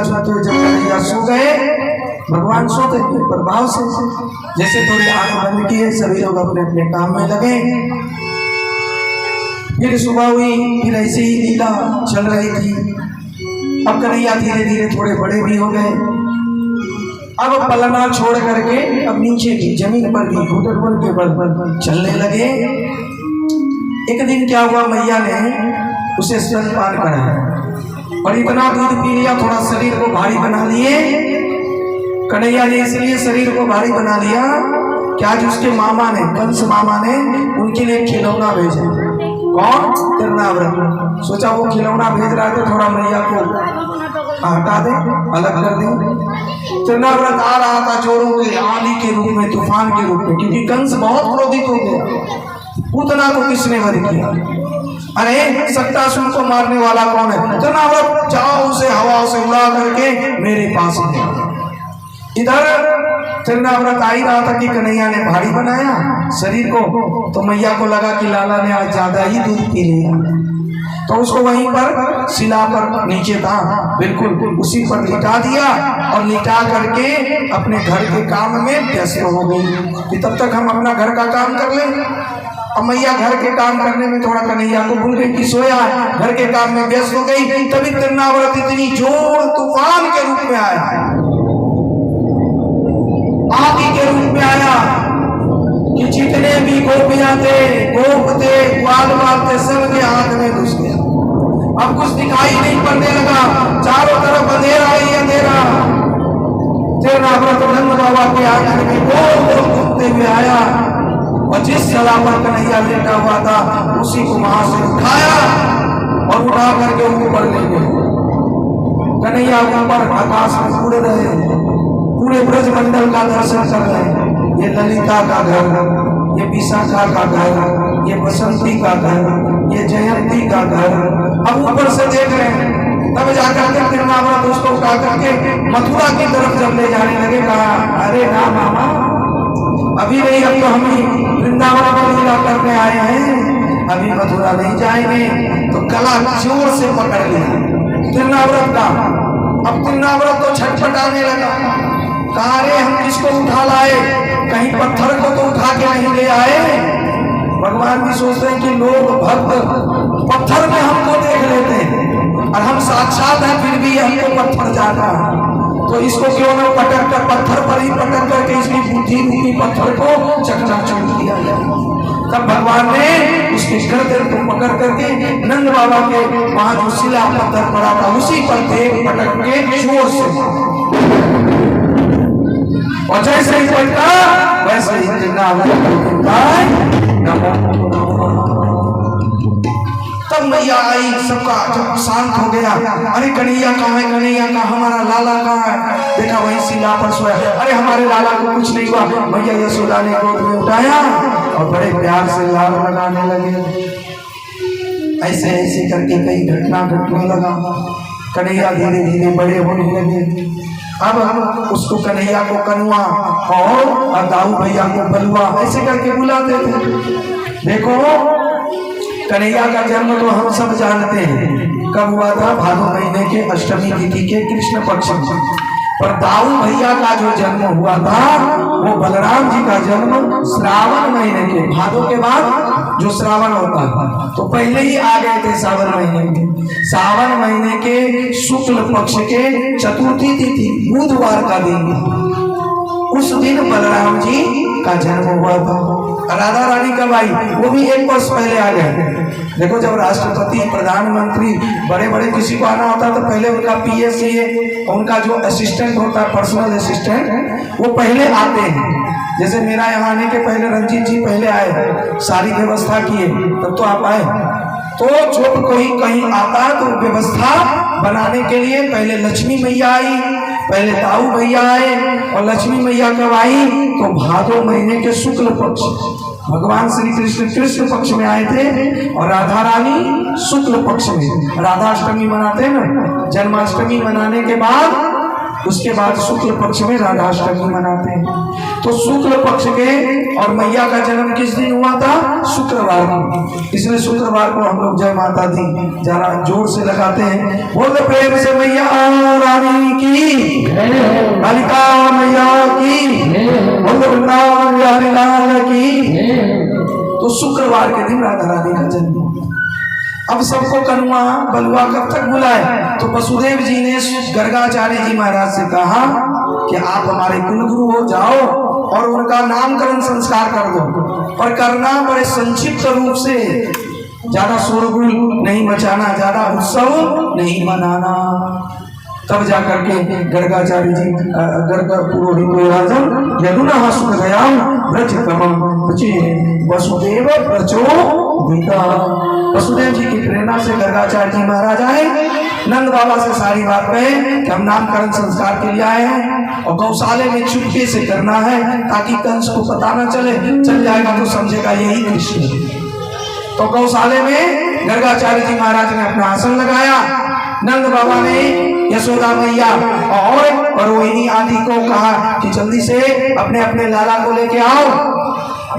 झूला झूलते हुए जब कन्हैया सो गए, भगवान सोते थे प्रभाव से, जैसे थोड़ी आंख बंद की है, सभी लोग अपने अपने काम में लगे। फिर सुबह हुई, फिर ऐसी ही लीला चल रही थी। अब कन्हैया धीरे धीरे थोड़े बड़े भी हो गए। अब पलना छोड़ करके अब नीचे की जमीन पर भी घुटन के बल चलने लगे। एक दिन क्या हुआ, मैया ने उसे स्तनपान कराया और इतना दूध पी लिया, थोड़ा शरीर को भारी बना लिए। कन्हैया ने इसलिए शरीर को भारी बना लिया कि आज उसके मामा ने, कंस मामा ने उनके लिए खिलौना भेजा। कौन? तिरनाव्रत। सोचा वो खिलौना भेज रहा है तो थोड़ा मैया को हटा दे, अलग कर दे। तिरनाव्रत आ रहा था चोरों के आंधी के रूप में, तूफान के रूप में, क्योंकि कंस बहुत क्रोधित हो गया। पूतना को किसने वध किया? अरे सत्तासुर को मारने वाला कौन है? तिरनाव्रत, जाओ उसे हवा से उड़ा करके मेरे पास ले। इधर तिरनाव्रत आ ही रहा था कि कन्हैया ने भारी बनाया शरीर को, तो मैया को लगा कि लाला ने आज ज्यादा ही दूध पी लिया, तो उसको वहीं पर शिला पर नीचे था, बिल्कुल उसी पर लिटा दिया और लिटा करके अपने घर के काम में व्यस्त हो गई कि तब तक हम अपना घर का काम कर लें। अब मैया घर के काम करने में थोड़ा कन्हैया को भूल गई कि सोया, घर के काम में व्यस्त हो गई। तभी तिरनाव्रत इतनी जोर तूफान के रूप में आया, आंधी के रूप में आया कि जितने भी गोपियां थे, गोप थे, ग्वाल बाल थे, सबके हाथ में घुस गया। अब कुछ दिखाई नहीं पड़ने लगा, चारों तरफ अंधेरा ही अंधेरा। तिरनाव्रत नंद बाबा के आंगन में गोल गोल घूमते हुए आया और जिस जगह पर कन्हैया लेटा हुआ था उसी को वहां से उठाया और उठा करके ऊपर ले गए। कन्हैया ऊपर आकाश में उड़ रहे, पूरे ब्रजमंडल का दर्शन कर रहे। ये ललिता का घर, ये विशाखा का घर, ये बसंती का घर, ये जयंती का घर। अब ऊपर से देख रहे हैं। तब जाकर के तिरनाव्रत उसको उठा करके मथुरा की तरफ जब ले जाने लगे, कहा अरे ना मामा, अभी नहीं, अब तो हम ही वृंदावन में लीला करने आए हैं, अभी मथुरा नहीं जाएंगे। तो गला जोर से पकड़ लिया तिरनाव्रत का। अब तिरनाव्रत तो छटपटाने लगा, कहा रे हम किसको उठा लाए, कहीं पत्थर को तो उठा के नहीं ले आए। भगवान भी सोचते हैं कि लोग भक्त पत्थर में हमको देख लेते हैं और हम साक्षात हैं, फिर भी हमको पत्थर जाता है, तो इसको क्यों न पटक कर, पत्थर पर ही पटक करके इसकी बुद्धि रूपी पत्थर को चकनाचूर किया जाए। तब भगवान ने उसके गर्दन को पकड़ करके नंद बाबा के वहां जो शिला पत्थर पड़ा था उसी पर देख पटक के जोर से, और जैसे ही पलटा वैसे ही तब मैया आई, सबका जब शांत हो गया। अरे कन्हैया कहाँ है, कन्हैया कहाँ, हमारा लाला कहाँ है? देखा वही शिला पर सोया। अरे हमारे लाला को कुछ नहीं हुआ। मैया यशोदा ने गोद में उठाया और बड़े प्यार से लाल लगाने लगे। ऐसे ऐसे करके कई घटना घटने लगा। कन्हैया धीरे धीरे बड़े होने लगे। अब उसको कन्हैया को कनुआ और दाऊ भैया को बलुआ ऐसे करके बुलाते थे। देखो कन्हैया का जन्म तो हम सब जानते हैं, कब हुआ था? भादो महीने के अष्टमी तिथि के कृष्ण पक्ष में। पर दाऊ भैया का जो जन्म हुआ था वो बलराम जी का जन्म श्रावण महीने के, भादो के बाद जो श्रावण होता है तो पहले ही आ गए थे सावन महीने में। सावन महीने के शुक्ल पक्ष के चतुर्थी तिथि बुधवार का दिन, उस दिन बलराम जी का जन्म हुआ था। राधा रानी कब आई? वो भी 1 वर्ष पहले आ गए। देखो जब राष्ट्रपति, प्रधानमंत्री, बड़े बड़े किसी को आना होता तो पहले उनका पीएस, उनका जो असिस्टेंट होता है, पर्सनल असिस्टेंट, वो पहले आते हैं। जैसे मेरा यहाँ आने के पहले रंजीत जी पहले आए, सारी व्यवस्था किए, तब तो आप आए। तो जब कोई कहीं आता तो व्यवस्था बनाने के लिए पहले लक्ष्मी मैया आई, पहले दाऊ भैया आए, और लक्ष्मी मैया कब आई? तो भादो महीने के शुक्ल पक्ष, भगवान श्री कृष्ण कृष्ण पक्ष में आए थे और राधा रानी शुक्ल पक्ष में। राधाष्टमी मनाते हैं ना, जन्माष्टमी मनाने के बाद उसके बाद शुक्ल पक्ष में राधाष्टमी मनाते हैं। तो शुक्ल पक्ष के और मैया का जन्म किस दिन हुआ था? शुक्रवार को। इसलिए शुक्रवार को हम लोग जय माता दी जरा जोर से लगाते हैं। बोले प्रेम से मैया रानी की, कालिका मैया की, बोले वृंदावन बिहारी लाल की। तो शुक्रवार के दिन राधा रानी का जन्म हुआ। अब सबको कनुआ बलुआ कब तक बुलाए? तो वसुदेव जी ने गर्गाचार्य जी महाराज से कहा कि आप हमारे कुलगुरु हो जाओ और उनका नामकरण संस्कार कर दो, और करना बड़े संक्षिप्त रूप से, ज्यादा शोरगुल नहीं मचाना, ज्यादा उत्सव नहीं मनाना। तब जाकर के गर्गाचार्य जी गर्ग पुरोहित यदुना सुखदयाम व्रज क्रमम वसुदेव प्रचो गीता। वसुदेव जी की प्रेरणा से गर्गाचार्य जी महाराज आए, नंद बाबा से सारी बात कहे कि हम नामकरण संस्कार के लिए आए हैं और गौशाले में चुपके से करना है ताकि कंस को पता न चले, चल जाएगा तो समझेगा यही कृष्ण। तो गौशाले में गर्गाचार्य जी महाराज ने अपना आसन लगाया। नंद बाबा ने यशोदा मैया और रोहिणी आदि को कहा कि जल्दी से अपने अपने लाला को लेके आओ,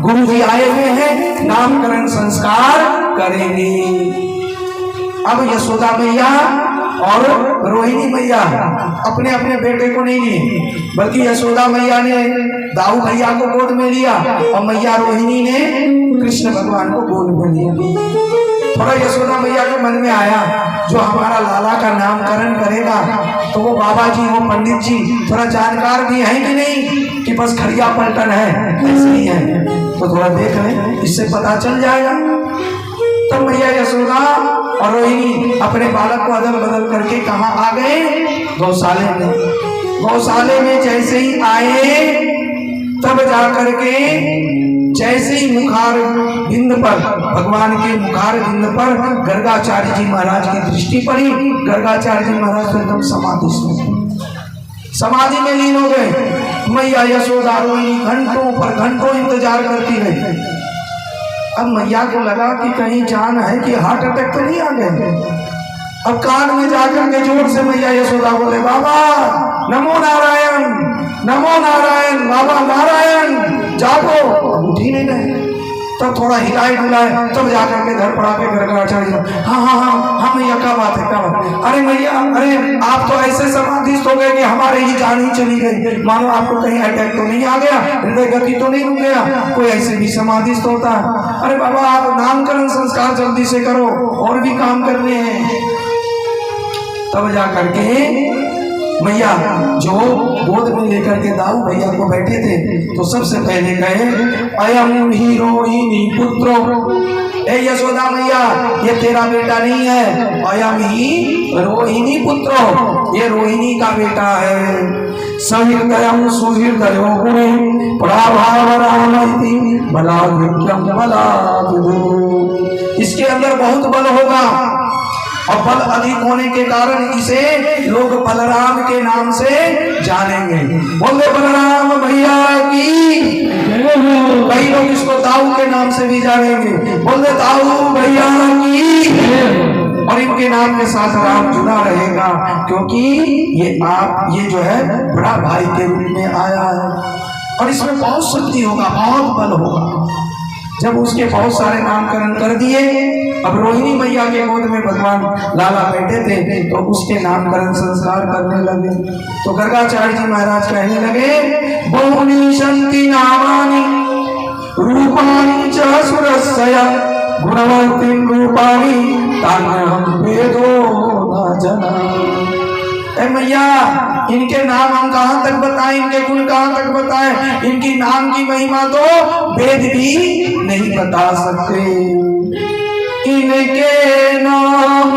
गुरु जी आए हुए हैं, नामकरण संस्कार करेंगे। अब यशोदा मैया और रोहिणी मैया अपने अपने बेटे को नहीं लिए, बल्कि यशोदा मैया ने दाऊ भैया को गोद में लिया और मैया रोहिणी ने कृष्ण भगवान को गोद में लिया। थोड़ा यशोदा मैया के मन में आया जो हमारा लाला का नामकरण करेगा तो वो बाबा जी, वो पंडित जी थोड़ा जानकार भी है कि नहीं कि बस खड़िया पलटन है, ऐसे ही है, तो थोड़ा देख लें, इससे पता चल जाएगा। तो मैया यशोदा और रोहिणी अपने बालक को अदल बदल करके कहाँ आ गए? गौशाले में। गौशाले में जैसे ही आए तब जाकर के जैसे ही मुखार बिंद पर, भगवान के मुखार बिंद पर गर्गाचार्य जी महाराज की दृष्टि पड़ी। गर्गाचार्य जी महाराज एकदम समाधि में लीन हो गए। मैया यशोदा रोहिणी घंटों पर घंटों इंतजार करती रही। अब मैया को लगा कि कहीं जान है कि हार्ट अटैक तो नहीं आ गए। अब कान में जाकर के जोर से मैया यशोदा बोले, बाबा नमो नारायण, नमो नारायण, बाबा नारायण, जागो। उठी नहीं गए। तब थोड़ा हिलाए डुलाए, तब जाकर के घर पर आके गर्गाचार्य, हाँ हाँ हाँ हाँ मैया क्या बात है, क्या बात है? अरे मैया, अरे आप तो ऐसे समाधिस्थ हो गए कि हमारे ही जान ही चली गई, मानो आपको कहीं अटैक तो नहीं आ गया, हृदय गति तो नहीं रुक गया, कोई ऐसे भी समाधिस्थ होता है। अरे बाबा आप नामकरण संस्कार जल्दी से करो, और भी काम करने हैं। तब जाकर के मैया जो गोद में लेकर के दाऊ भैया को बैठे थे तो सबसे पहले कहे, अयम ही रोहिणी पुत्रो, ए यशोदा मैया ये तेरा बेटा नहीं है, अयम ही रोहिणी पुत्रो, ये रोहिणी का बेटा है। सहृदयम सुहृदयो गुणे प्रभावरामति बलाधिक्यम बलाधिक्यम। इसके अंदर बहुत बल होगा और बल अधिक होने के कारण इसे लोग बलराम के नाम से जानेंगे। बोले बलराम भैया की। कई लोग इसको दाऊ के नाम से भी जानेंगे। बोले दाऊ भैया की। और इनके नाम के साथ राम जुड़ा रहेगा क्योंकि ये जो है बड़ा भाई के रूप में आया है और इसमें बहुत शक्ति होगा, बहुत बल होगा। जब उसके बहुत सारे नामकरण कर दिए, अब रोहिणी मैया के गोद में भगवान लाला बैठे थे तो उसके नामकरण संस्कार करने लगे। तो गर्गाचार्य जी महाराज कहने लगे, बहुनी शक्ति नामानि रूपाणि च सुरस्य गुणवती रूपाणि तान्यहं वेदो न जना। मैया इनके नाम हम कहाँ तक बताएं, इनके गुण कहाँ तक बताएं, इनकी नाम की महिमा तो वेद भी नहीं बता सकते। इनके नाम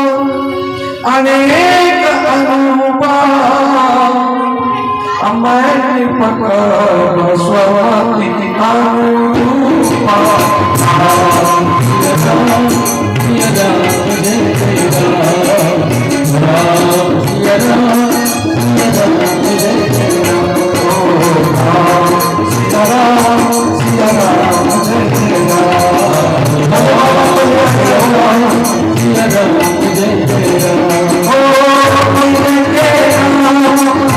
अनेक अनुपा मैं पकड़ स्वाति अनुरूपा।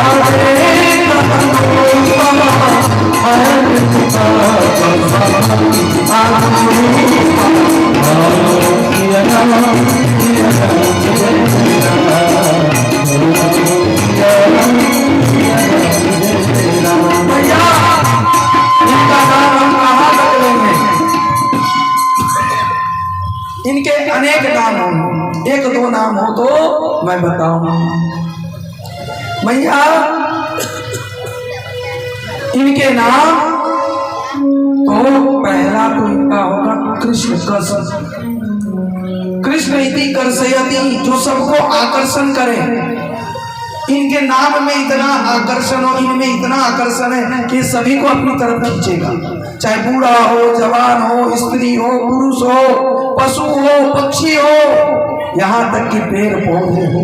Oh दो नाम हो तो मैं बताऊं। मैया इनके नाम तो पहला तो इनका होगा कृष्ण कृष्ण। कृष्ण इति कर्षयति, जो सबको आकर्षण करे। इनके नाम में इतना आकर्षण हो, इनमें इतना आकर्षण है कि सभी को अपनी तरफ खींचेगा, चाहे बूढ़ा हो, जवान हो, स्त्री हो, पुरुष हो, पशु हो, पक्षी हो, यहाँ तक कि पेड़ पौधे हो।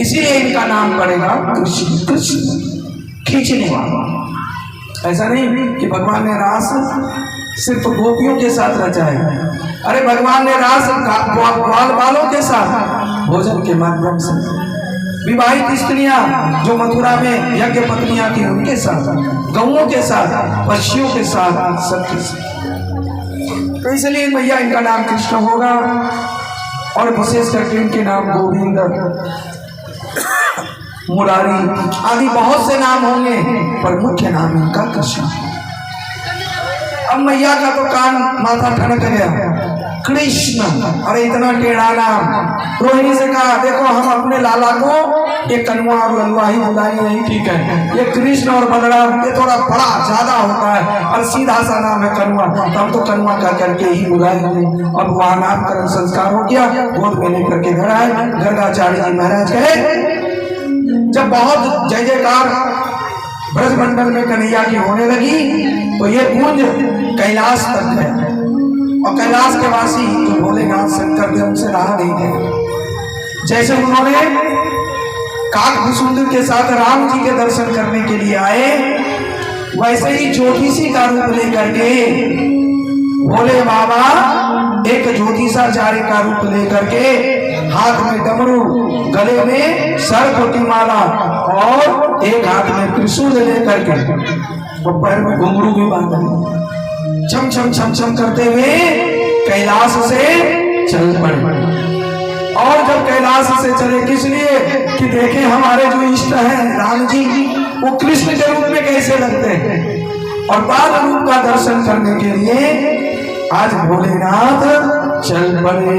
इसीलिए इनका नाम पड़ेगा कृष्ण कृष्ण, खींचने वाला। ऐसा नहीं कि भगवान ने रास सिर्फ गोपियों के साथ रचा है। अरे भगवान ने रास ग्वाल बालों के साथ, भोजन के माध्यम से। विवाहित स्त्रियां जो मथुरा में यज्ञ पत्नियां थी उनके साथ, गौओं के साथ, पक्षियों के साथ, सबके साथ। तो इसलिए मैया इनका नाम कृष्ण होगा। और विशेष करके इनके नाम गोविंद, मुरारी आदि बहुत से नाम होंगे, पर मुख्य नाम इनका कृष्ण। अब मैया का तो कान माथा ठनक गया, कृष्ण, अरे इतना टेढ़ा नाम। रोहिणी से कहा देखो हम अपने लाला को ये कनुआ और ललुआ ही बुलाएंगे, नहीं ठीक है। ये कृष्ण और बलराम ये थोड़ा बड़ा ज्यादा होता है और सीधा सा नाम है कनुआ, तो हम तो कनुआ का करके ही बुलाएंगे। अब वहां नामकरण संस्कार हो गया, गोद में लेकर के घर आए। गर्गाचार्य जी महाराज कहे जब बहुत जय जयकार ब्रजमंडल में कन्हैया की होने लगी तो ये गूंज कैलाश तक गया। और कैलाश के वासी जो भोलेनाथ शंकर थे उनसे रहा नहीं गया। जैसे उन्होंने काकभूषुंड के साथ राम जी के दर्शन करने के लिए आए, वैसे ही ज्योतिषी का रूप लेकर के भोले बाबा एक ज्योतिषाचार्य का रूप लेकर के, हाथ में डमरू, गले में सर्प की माला और एक हाथ में त्रिशूल लेकर के, और पैर में घुंघरू भी बांधा, छम छम छम छम करते हुए कैलाश से चल पड़े। और जब कैलाश से चले किस लिए कि देखे हमारे जो इष्ट हैं राम जी, वो कृष्ण के रूप में कैसे लगते हैं। और बाल रूप का दर्शन करने के लिए आज भोलेनाथ चल पड़े।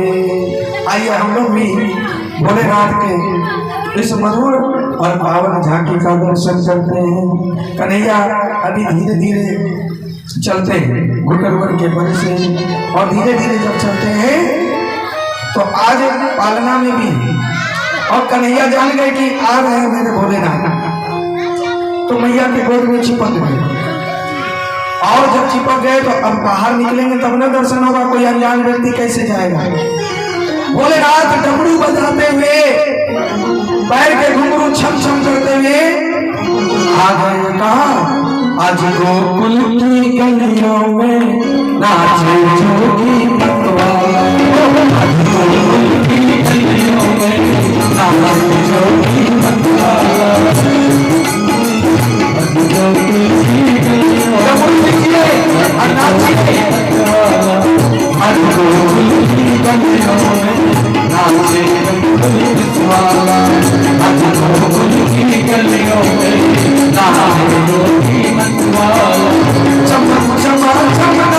आइए हम लोग भी भोलेनाथ के इस मधुर और पावन झांकी का दर्शन करते हैं। कन्हैया अभी धीरे धीरे चलते हैं घुटन के बल से, और धीरे धीरे जब चलते हैं तो आज पालना में भी, और कन्हैया जान गए कि आ रहे हैं मेरे भोलेनाथ, तो मैया के गोद में चिपक गए। और जब चिपक गए तो अब बाहर निकलेंगे तब ना दर्शन होगा, कोई अनजान व्यक्ति कैसे जाएगा। भोलेनाथ डमरू बजाते हुए, पैर के घुंघरू छम छम करते हुए आ गए। कहा आज गोकुल की गलियों में नाचे जोगी मतवाला, आज गोकुल की गलियों में नाचे जोगी मतवाला, आज गोकुल की गलियों में नाचे, आज गोकुल की गलियों में नाचे जोगी मतवाला, आज गोकुल की गलियों में नाचे जोगी मतवाला, चमक चमक चमक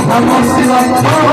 Namaste.